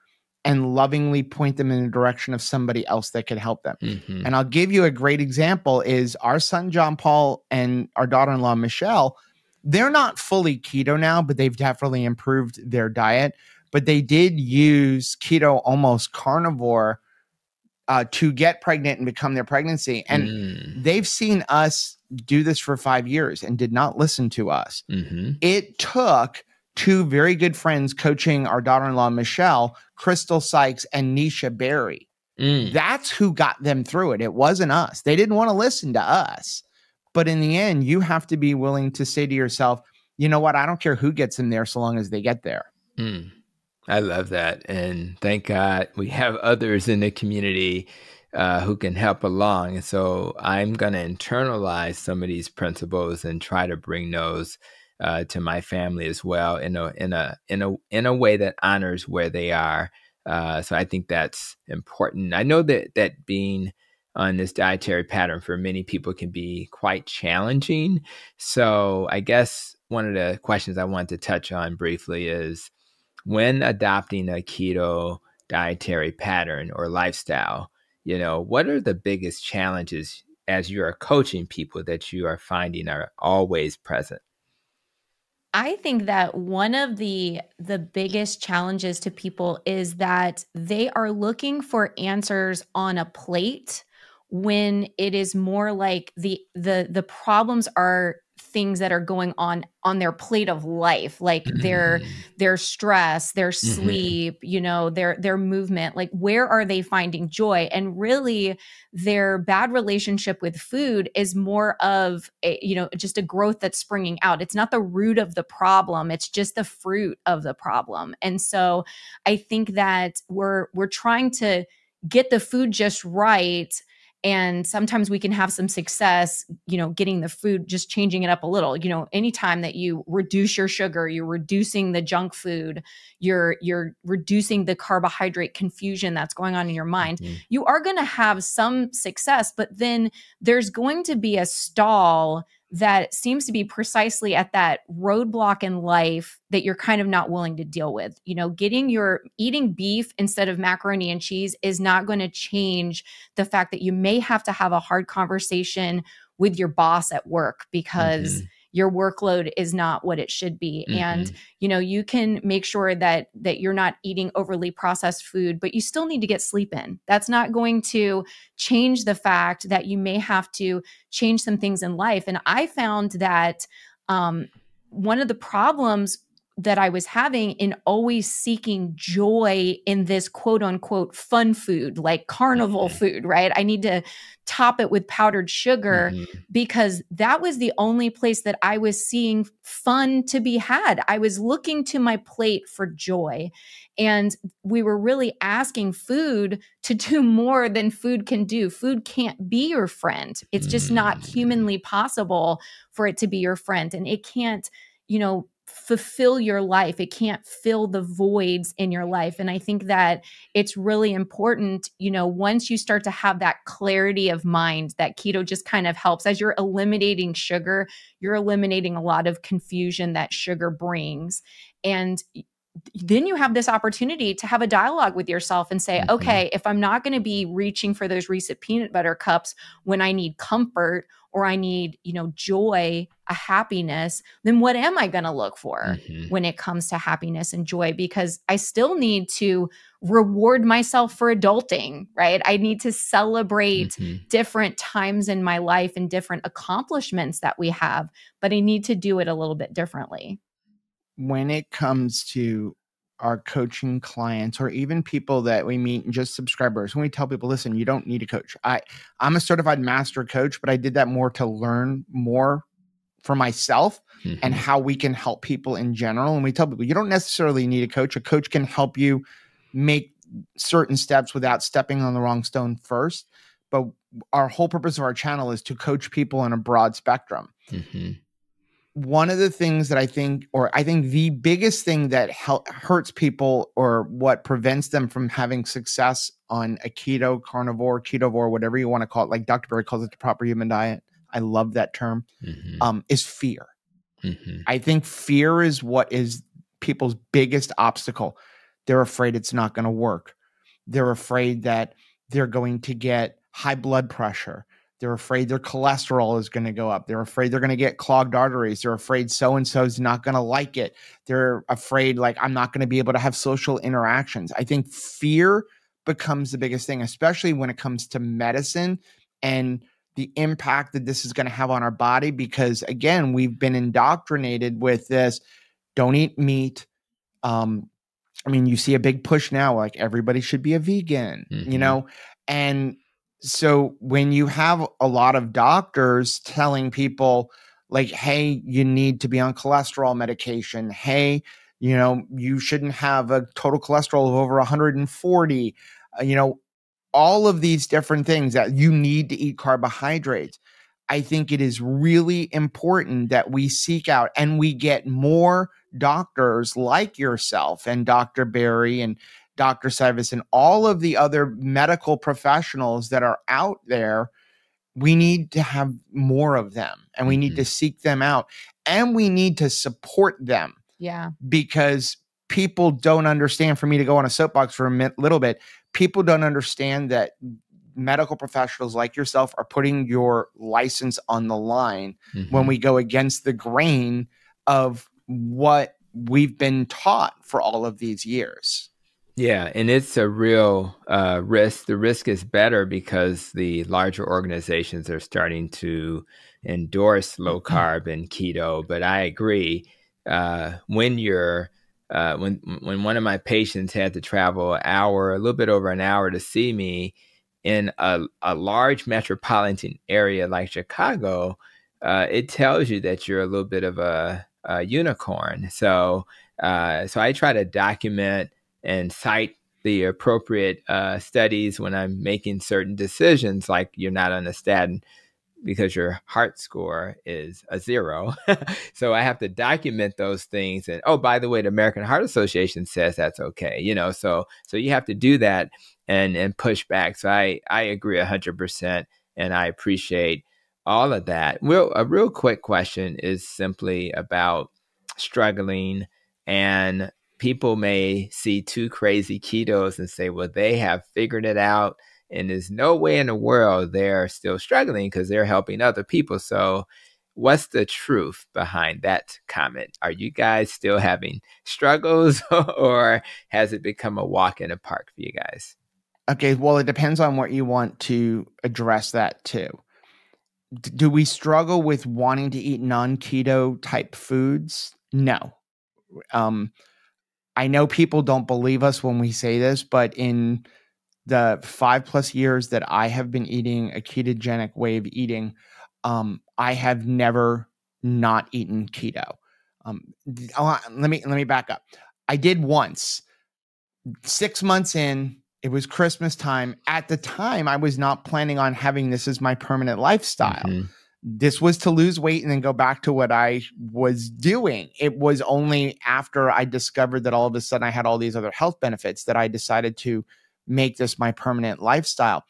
and lovingly point them in the direction of somebody else that could help them. Mm-hmm. And I'll give you a great example is our son, John Paul, and our daughter-in-law, Michelle. They're not fully keto now, but they've definitely improved their diet. But they did use keto, almost carnivore, to get pregnant and become their pregnancy. And they've seen us do this for 5 years and did not listen to us. Mm-hmm. It took two very good friends coaching our daughter-in-law, Michelle, Crystal Sykes, and Nisha Berry. That's who got them through it. It wasn't us. They didn't want to listen to us. But in the end, you have to be willing to say to yourself, you know what? I don't care who gets them there so long as they get there. I love that. And thank God we have others in the community who can help along. And so I'm going to internalize some of these principles and try to bring those to my family as well in a way that honors where they are. So I think that's important. I know that being on this dietary pattern for many people can be quite challenging. So I guess one of the questions I want to touch on briefly is, when adopting a keto dietary pattern or lifestyle, what are the biggest challenges as you are coaching people that you are finding are always present? I think that one of the biggest challenges to people is that they are looking for answers on a plate when it is more like the problems are things that are going on their plate of life, like their stress, their sleep, their movement. Like, where are they finding joy? And really, their bad relationship with food is more of just a growth that's springing out. It's not the root of the problem. It's just the fruit of the problem. And so I think that we're trying to get the food just right. And sometimes we can have some success, getting the food, just changing it up a little. Anytime that you reduce your sugar, you're reducing the junk food, you're reducing the carbohydrate confusion that's going on in your mind, you are going to have some success, but then there's going to be a stall that seems to be precisely at that roadblock in life that you're kind of not willing to deal with. Eating beef instead of macaroni and cheese is not going to change the fact that you may have to have a hard conversation with your boss at work because your workload is not what it should be. And, you can make sure that you're not eating overly processed food, but you still need to get sleep in. That's not going to change the fact that you may have to change some things in life. And I found that one of the problems that I was having in always seeking joy in this quote unquote fun food, like carnival food, right? I need to top it with powdered sugar because that was the only place that I was seeing fun to be had. I was looking to my plate for joy. And we were really asking food to do more than food can do. Food can't be your friend. It's just not humanly possible for it to be your friend. And it can't, fulfill your life. It can't fill the voids in your life. And I think that it's really important, once you start to have that clarity of mind, that keto just kind of helps. As you're eliminating sugar, you're eliminating a lot of confusion that sugar brings. And then you have this opportunity to have a dialogue with yourself and say, okay, if I'm not going to be reaching for those Reese's peanut butter cups when I need comfort or I need, joy, a happiness, then what am I going to look for when it comes to happiness and joy? Because I still need to reward myself for adulting, right? I need to celebrate different times in my life and different accomplishments that we have, but I need to do it a little bit differently. When it comes to our coaching clients or even people that we meet and just subscribers, when we tell people, listen, you don't need a coach. I'm a certified master coach, but I did that more to learn more for myself and how we can help people in general. And we tell people, you don't necessarily need a coach. A coach can help you make certain steps without stepping on the wrong stone first. But our whole purpose of our channel is to coach people on a broad spectrum. one of the things that I think the biggest thing that hurts people, or what prevents them from having success on a keto, carnivore, ketovore, whatever you want to call it, like Dr. Berry calls it, the proper human diet. I love that term, is fear. I think fear is what is people's biggest obstacle. They're afraid it's not going to work. They're afraid that they're going to get high blood pressure. They're afraid their cholesterol is going to go up. They're afraid they're going to get clogged arteries. They're afraid so-and-so is not going to like it. They're afraid, like, I'm not going to be able to have social interactions. I think fear becomes the biggest thing, especially when it comes to medicine and the impact that this is going to have on our body. Because again, we've been indoctrinated with this, don't eat meat. I mean, you see a big push now, like everybody should be a vegan, you know? And so when you have a lot of doctors telling people like, hey, you need to be on cholesterol medication. Hey, you know, you shouldn't have a total cholesterol of over 140, you know, all of these different things, that you need to eat carbohydrates. I think it is really important that we seek out and we get more doctors like yourself and Dr. Berry and Dr. Sevis and all of the other medical professionals that are out there. We need to have more of them, and we need to seek them out, and we need to support them. Yeah. Because people don't understand, for me to go on a soapbox for a little bit, people don't understand that medical professionals like yourself are putting your license on the line when we go against the grain of what we've been taught for all of these years. Yeah, and it's a real risk. The risk is better because the larger organizations are starting to endorse low carb and keto. But I agree, when you're when one of my patients had to travel an hour, a little bit over an hour, to see me in a large metropolitan area like Chicago, it tells you that you're a little bit of a unicorn. So I try to document and cite the appropriate studies when I'm making certain decisions, like you're not on a statin because your heart score is a 0. So I have to document those things. And, oh, by the way, the American Heart Association says that's okay. You know, so you have to do that and push back. So I agree 100%. And I appreciate all of that. Well, a real quick question is simply about struggling, and people may see 2 Krazy Ketos and say, well, they have figured it out, and there's no way in the world they're still struggling because they're helping other people. So what's the truth behind that comment? Are you guys still having struggles, or has it become a walk in the park for you guys? Okay, well, it depends on what you want to address that to. Do we struggle with wanting to eat non-keto type foods? No. I know people don't believe us when we say this, but in the 5+ years that I have been eating a ketogenic way of eating, I have never not eaten keto. Let me back up. I did once. 6 months in, it was Christmas time. At the time, I was not planning on having this as my permanent lifestyle. This was to lose weight and then go back to what I was doing. It was only after I discovered that all of a sudden I had all these other health benefits that I decided to make this my permanent lifestyle.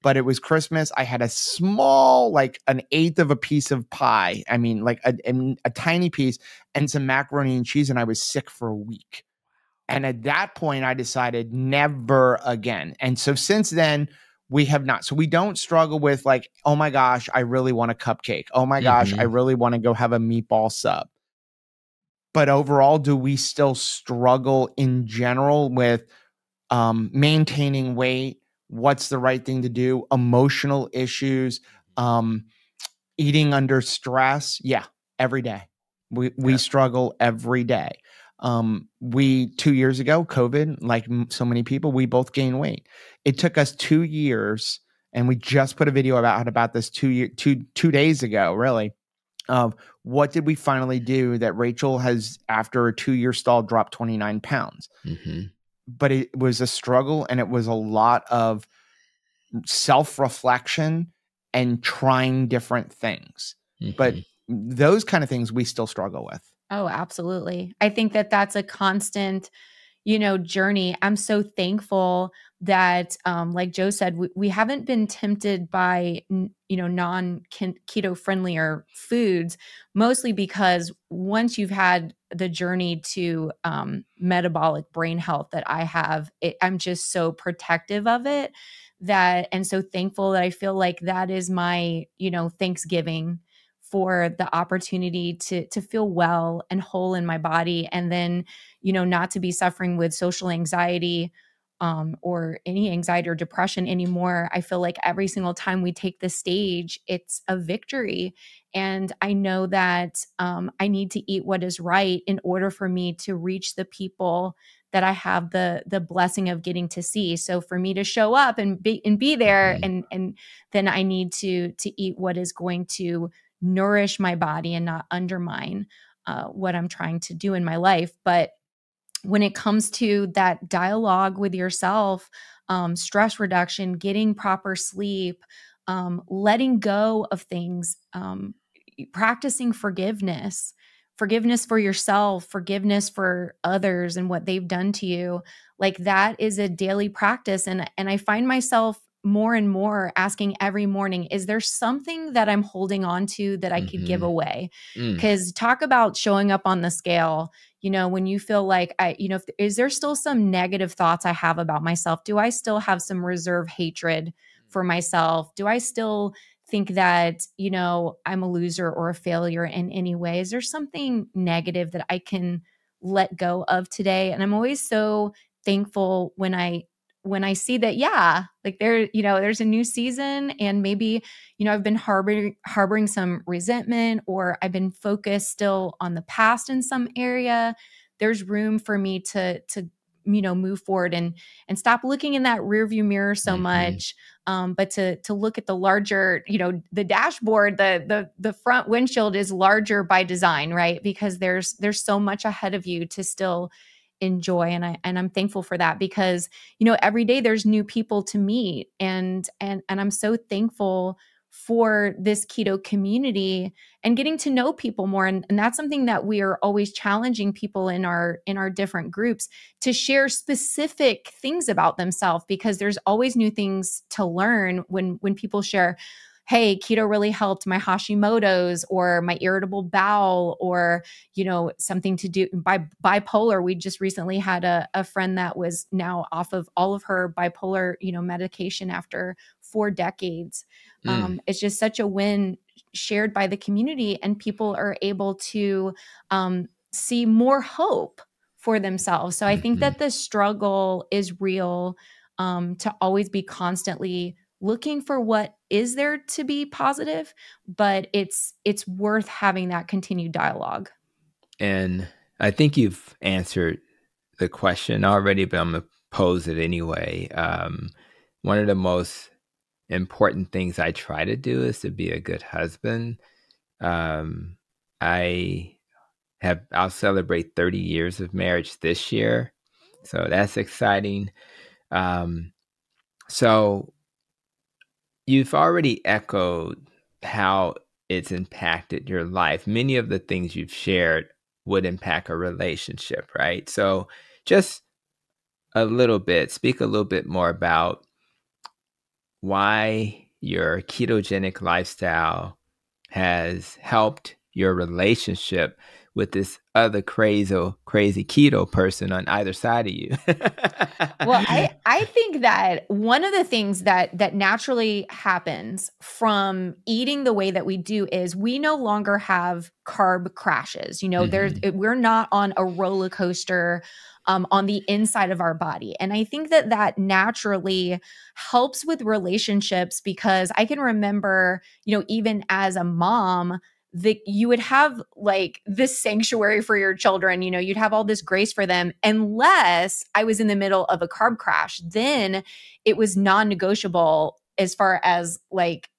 But it was Christmas. I had a small, like an eighth of a piece of pie. I mean, like a tiny piece, and some macaroni and cheese. And I was sick for a week. And at that point, I decided never again. And so since then, we have not. So we don't struggle with like, oh my gosh, I really want a cupcake. Oh my gosh, I really want to go have a meatball sub. But overall, do we still struggle in general with maintaining weight? What's the right thing to do? Emotional issues, eating under stress. Yeah, every day. We struggle every day. 2 years ago, COVID, like so many people, we both gained weight. It took us 2 years, and we just put a video about this 2 days ago, really, of what did we finally do that Rachel has, after a 2-year stall, dropped 29 pounds. But it was a struggle, and it was a lot of self-reflection and trying different things. But those kind of things we still struggle with. Oh, absolutely. I think that that's a constant, journey. I'm so thankful that, like Joe said, we haven't been tempted by, non-keto friendlier foods, mostly because once you've had the journey to metabolic brain health that I have, I'm just so protective of it and so thankful that I feel like that is my, Thanksgiving for the opportunity to feel well and whole in my body, and then not to be suffering with social anxiety or any anxiety or depression anymore. I feel like every single time we take the stage, it's a victory. And I know that I need to eat what is right in order for me to reach the people that I have the blessing of getting to see. So for me to show up and be there, and then I need to eat what is going to nourish my body and not undermine what I'm trying to do in my life. But when it comes to that dialogue with yourself, stress reduction, getting proper sleep, letting go of things, practicing forgiveness for yourself, forgiveness for others and what they've done to you, like that is a daily practice. And I find myself more and more asking every morning, is there something that I'm holding on to that I could give away? Because talk about showing up on the scale, when you feel like is there still some negative thoughts I have about myself? Do I still have some reserve hatred for myself? Do I still think that, I'm a loser or a failure in any way? Is there something negative that I can let go of today? And I'm always so thankful when I see that, yeah, like there's a new season, and maybe, I've been harboring some resentment, or I've been focused still on the past in some area. There's room for me to move forward and stop looking in that rearview mirror so much, but to look at the larger, the dashboard, the front windshield is larger by design, right? Because there's so much ahead of you to still enjoy, and I'm thankful for that, because every day there's new people to meet, and I'm so thankful for this keto community and getting to know people more, and that's something that we are always challenging people in our different groups to share specific things about themselves, because there's always new things to learn when people share, hey, keto really helped my Hashimoto's or my irritable bowel, or, something to do by bipolar. We just recently had a friend that was now off of all of her bipolar, medication after 4 decades. It's just such a win shared by the community, and people are able to see more hope for themselves. So I think that the struggle is real, to always be constantly looking for what is there to be positive, but it's worth having that continued dialogue. And I think you've answered the question already, but I'm going to pose it anyway. One of the most important things I try to do is to be a good husband. I'll celebrate 30 years of marriage this year, so that's exciting. So you've already echoed how it's impacted your life. Many of the things you've shared would impact a relationship, right? So just speak a little bit more about why your ketogenic lifestyle has helped your relationship with this other crazy keto person on either side of you. Well, I think that one of the things that naturally happens from eating the way that we do is we no longer have carb crashes. We're not on a roller coaster on the inside of our body. And I think that naturally helps with relationships, because I can remember, even as a mom, that you would have like this sanctuary for your children, you'd have all this grace for them, unless I was in the middle of a carb crash. Then it was non-negotiable as far as like,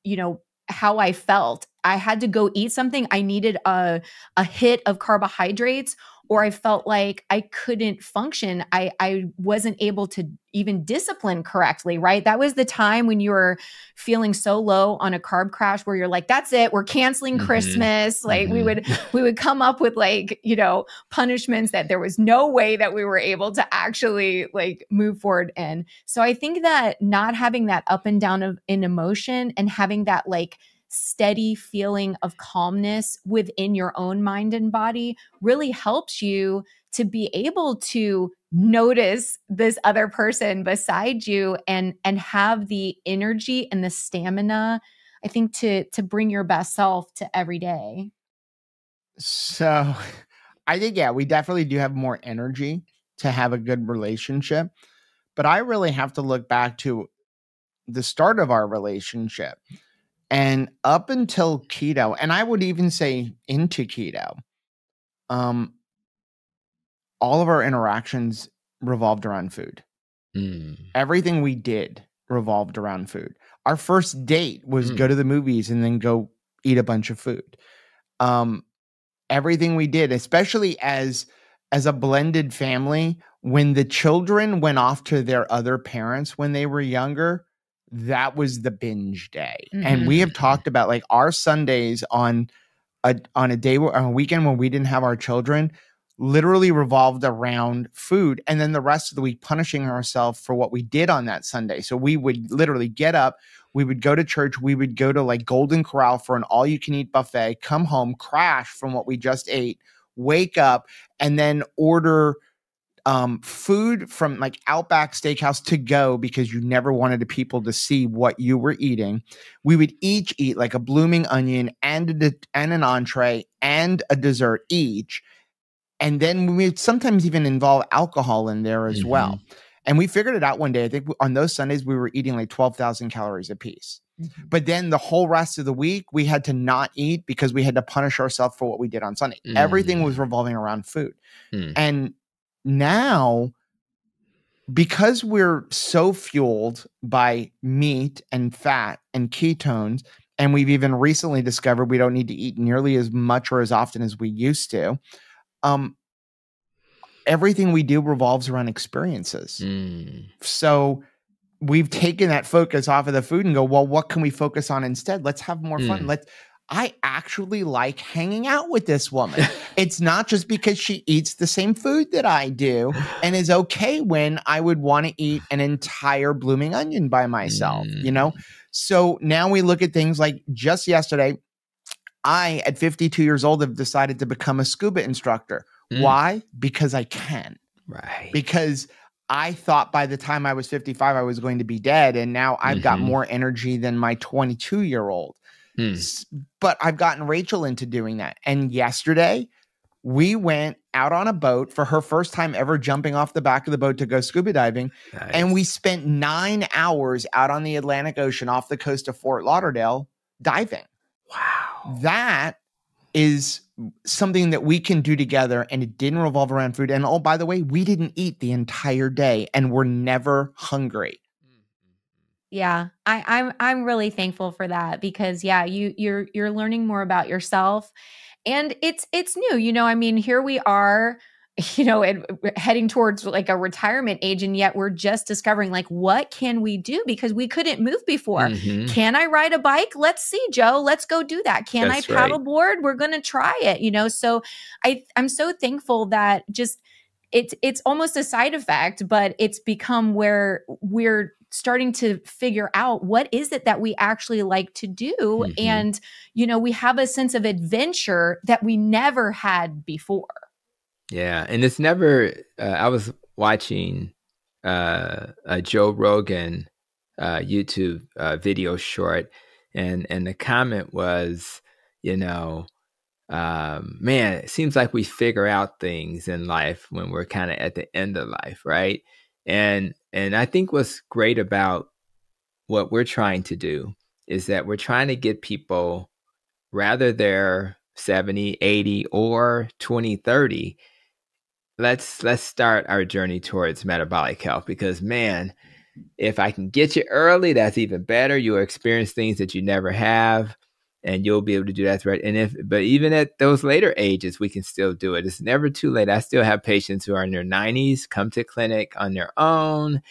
how I felt. I had to go eat something. I needed a hit of carbohydrates, or I felt like I couldn't function. I wasn't able to even discipline correctly, right? That was the time when you were feeling so low on a carb crash where you're like, that's it, we're canceling Christmas. Like we would come up with like, punishments that there was no way that we were able to actually like move forward in. So I think that not having that up and down in emotion and having that like steady feeling of calmness within your own mind and body really helps you to be able to notice this other person beside you and have the energy and the stamina, I think, to bring your best self to every day. So I think, yeah, we definitely do have more energy to have a good relationship, but I really have to look back to the start of our relationship. And up until keto, and I would even say into keto, all of our interactions revolved around food. Everything we did revolved around food. Our first date was go to the movies and then go eat a bunch of food. Everything we did, especially as a blended family, when the children went off to their other parents when they were younger, that was the binge day. And we have talked about like our Sundays on a day, on a weekend when we didn't have our children, literally revolved around food. And then the rest of the week punishing ourselves for what we did on that Sunday. So we would literally get up, we would go to church, we would go to like Golden Corral for an all-you-can-eat buffet, come home, crash from what we just ate, wake up, and then order food from like Outback Steakhouse to go because you never wanted the people to see what you were eating. We would each eat like a blooming onion and an entree and a dessert each. And then we would sometimes even involve alcohol in there as well. And we figured it out one day. I think on those Sundays, we were eating like 12,000 calories a piece. But then the whole rest of the week, we had to not eat because we had to punish ourselves for what we did on Sunday. Everything was revolving around food. And now, because we're so fueled by meat and fat and ketones, and we've even recently discovered we don't need to eat nearly as much or as often as we used to, everything we do revolves around experiences. So we've taken that focus off of the food and go, well, what can we focus on instead? Let's have more fun. I actually like hanging out with this woman. It's not just because she eats the same food that I do and is okay when I would want to eat an entire blooming onion by myself, So now we look at things like just yesterday, I, at 52 years old, have decided to become a scuba instructor. Why? Because I can. Right. Because I thought by the time I was 55, I was going to be dead. And now I've got more energy than my 22-year-old. But I've gotten Rachel into doing that. And yesterday, we went out on a boat for her first time ever jumping off the back of the boat to go scuba diving. Nice. And we spent 9 hours out on the Atlantic Ocean off the coast of Fort Lauderdale diving. Wow. That is something that we can do together, and it didn't revolve around food. And oh, by the way, we didn't eat the entire day and we're never hungry. Yeah, I'm really thankful for that because you're learning more about yourself, and it's new. I mean, here we are, heading towards like a retirement age, and yet we're just discovering like what can we do because we couldn't move before. Can I ride a bike? Let's see, Joe. Let's go do that. Can I paddleboard? We're gonna try it. So I'm so thankful that just it's almost a side effect, but it's become where we're starting to figure out what is it that we actually like to do. And, we have a sense of adventure that we never had before. Yeah. And it's never, I was watching a Joe Rogan YouTube video short, and the comment was, man, it seems like we figure out things in life when we're kind of at the end of life, right? And I think what's great about what we're trying to do is that we're trying to get people, rather they're 70, 80, or 20, 30, let's start our journey towards metabolic health, because man, if I can get you early, that's even better. You'll experience things that you never have. and you'll be able to do that. Right. But even at those later ages, we can still do it. It's never too late. I still have patients who are in their 90s, come to clinic on their own.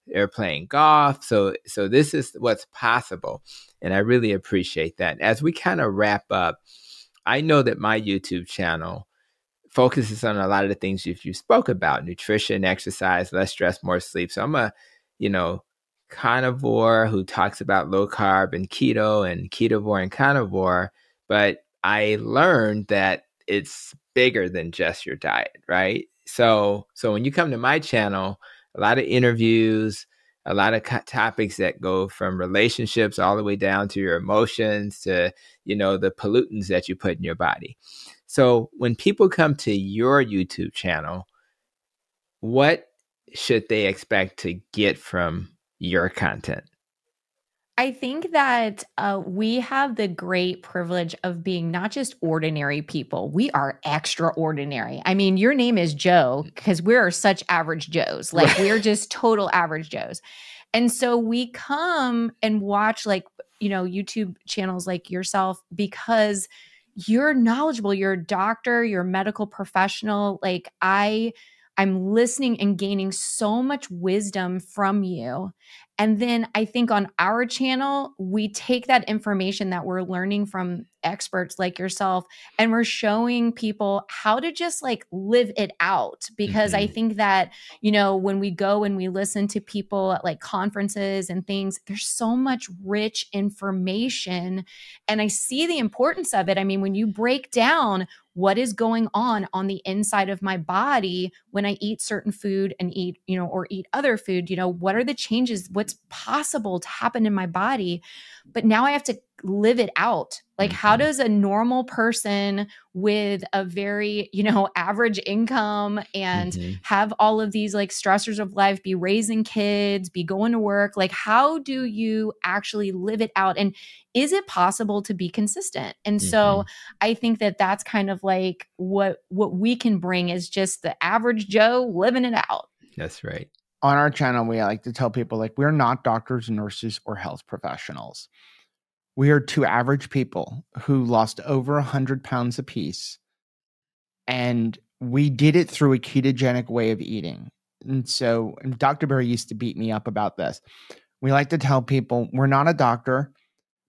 They're playing golf. So this is what's possible. And I really appreciate that. As we kind of wrap up, I know that my YouTube channel focuses on a lot of the things you spoke about: nutrition, exercise, less stress, more sleep. So I'm a, carnivore who talks about low carb and keto and ketovore and carnivore. But I learned that it's bigger than just your diet, right? So when you come to my channel, a lot of interviews, a lot of topics that go from relationships all the way down to your emotions to, the pollutants that you put in your body. So when people come to your YouTube channel, what should they expect to get from your content? I think that we have the great privilege of being not just ordinary people. We are extraordinary. I mean, your name is Joe because we're such average Joes. Like we're just total average Joes. And so we come and watch YouTube channels like yourself because you're knowledgeable. You're a doctor, you're a medical professional. Like I'm listening and gaining so much wisdom from you. And then I think on our channel, we take that information that we're learning from experts like yourself, and we're showing people how to just live it out. Because I think that, when we go and we listen to people at conferences and things, there's so much rich information. And I see the importance of it. I mean, when you break down what is going on the inside of my body when I eat certain food and eat other food, what are the changes, what's possible to happen in my body? But now I have to live it out. How does a normal person with a very, average income and have all of these stressors of life, be raising kids, be going to work? How do you actually live it out? And is it possible to be consistent? And so I think that that's kind of what we can bring is just the average Joe living it out. That's right. On our channel, we like to tell people we're not doctors, nurses, or health professionals. We are two average people who lost over 100 pounds apiece. And we did it through a ketogenic way of eating. And so Dr. Berry used to beat me up about this. We like to tell people we're not a doctor,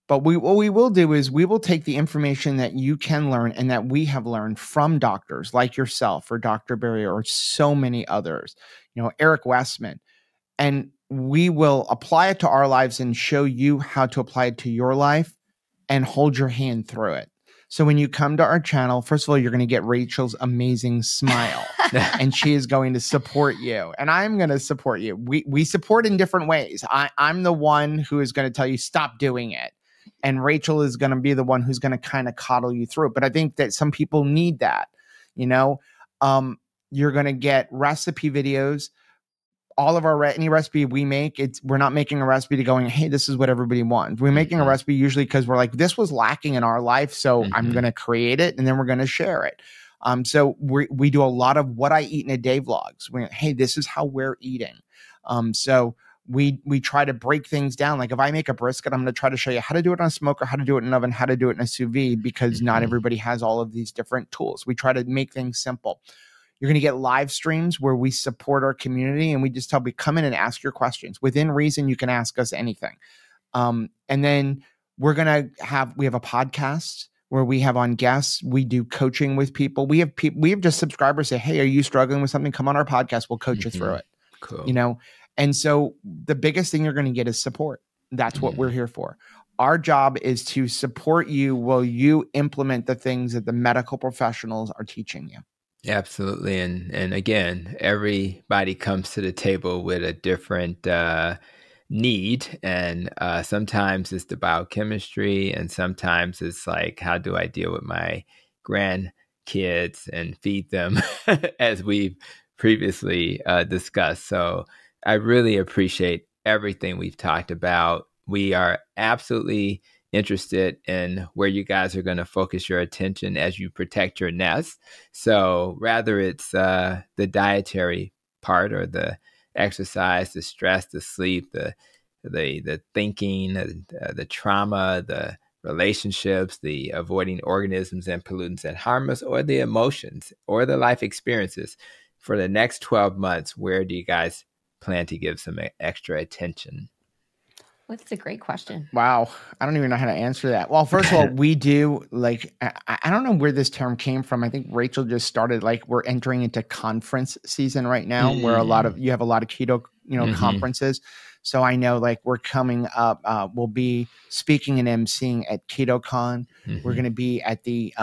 but what we will do is we will take the information that you can learn and that we have learned from doctors like yourself or Dr. Berry or so many others, Eric Westman, and we will apply it to our lives and show you how to apply it to your life and hold your hand through it. So when you come to our channel, first of all, you're going to get Rachel's amazing smile and she is going to support you. And I'm going to support you. We support in different ways. I'm the one who is going to tell you, stop doing it. And Rachel is going to be the one who's going to kind of coddle you through it. But I think that some people need that, you're going to get recipe videos. All of any recipe we make, we're not making a recipe to going, hey, this is what everybody wants. We're making a recipe usually because we're this was lacking in our life. So I'm going to create it and then we're going to share it. So we do a lot of what I eat in a day vlogs. Hey, this is how we're eating. So we try to break things down. If I make a brisket, I'm going to try to show you how to do it on a smoker, how to do it in an oven, how to do it in a sous vide, because not everybody has all of these different tools. We try to make things simple. You're going to get live streams where we support our community and we just tell people, come in and ask your questions. Within reason, you can ask us anything. And then we have a podcast where we have on guests. We do coaching with people. We have just subscribers say, hey, are you struggling with something? Come on our podcast. We'll coach you through it. Cool. And so the biggest thing you're going to get is support. That's what we're here for. Our job is to support you while you implement the things that the medical professionals are teaching you. Absolutely. And again, everybody comes to the table with a different need. And sometimes it's the biochemistry, and sometimes it's how do I deal with my grandkids and feed them as we've previously discussed. So I really appreciate everything we've talked about. We are absolutely interested in where you guys are going to focus your attention as you protect your nest. So rather it's the dietary part or the exercise, the stress, the sleep, the thinking, the trauma, the relationships, the avoiding organisms and pollutants that harm us, or the emotions or the life experiences. For the next 12 months, where do you guys plan to give some extra attention? Well, that's a great question. Wow. I don't even know how to answer that. Well, first of all, we do I don't know where this term came from. I think Rachel just started, we're entering into conference season right now where you have a lot of keto, conferences. So I know we're coming up, we'll be speaking and emceeing at KetoCon. We're going to be at the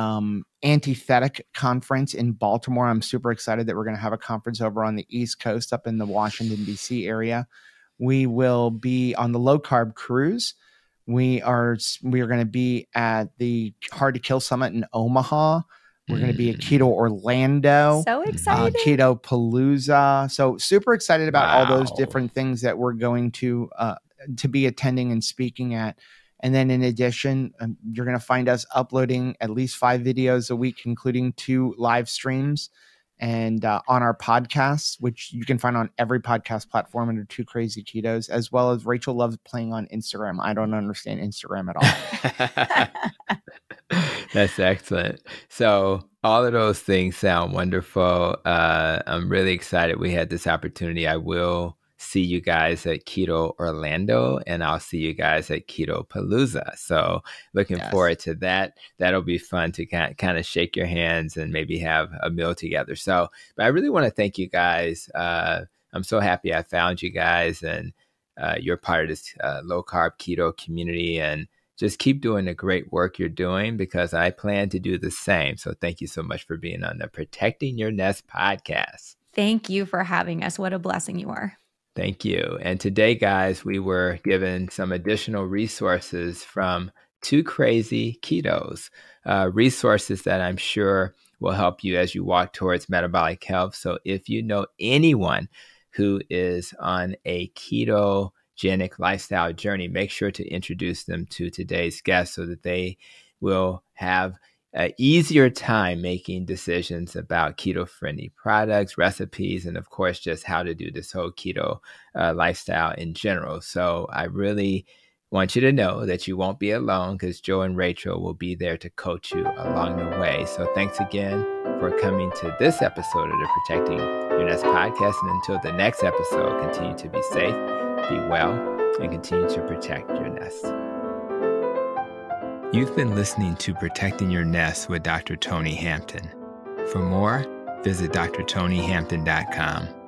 Antithetic conference in Baltimore. I'm super excited that we're going to have a conference over on the East Coast up in the Washington, D.C. area. We will be on the low carb cruise. We are going to be at the Hard to Kill Summit in Omaha. We're going to be at Keto Orlando. So excited. Keto Palooza. So super excited about all those different things that we're going to be attending and speaking at. And then in addition, you're going to find us uploading at least 5 videos a week, including 2 live streams. And on our podcasts, which you can find on every podcast platform under 2 Krazy Ketos, as well as Rachel loves playing on Instagram. I don't understand Instagram at all. That's excellent. So all of those things sound wonderful. I'm really excited we had this opportunity. I will see you guys at Keto Orlando, and I'll see you guys at Keto Palooza. So looking forward to that. That'll be fun to kind of shake your hands and maybe have a meal together. So, but I really want to thank you guys. I'm so happy I found you guys, and you're part of this low carb keto community, and just keep doing the great work you're doing, because I plan to do the same. So thank you so much for being on the Protecting Your Nest podcast. Thank you for having us. What a blessing you are. Thank you. And today, guys, we were given some additional resources from 2 Krazy Ketos, resources that I'm sure will help you as you walk towards metabolic health. So if you know anyone who is on a ketogenic lifestyle journey, make sure to introduce them to today's guest so that they will have an easier time making decisions about keto-friendly products, recipes, and of course, just how to do this whole keto lifestyle in general. So I really want you to know that you won't be alone, because Joe and Rachel will be there to coach you along the way. So thanks again for coming to this episode of the Protecting Your Nest podcast. And until the next episode, continue to be safe, be well, and continue to protect your nest. You've been listening to Protecting Your Nest with Dr. Tony Hampton. For more, visit drtonyhampton.com.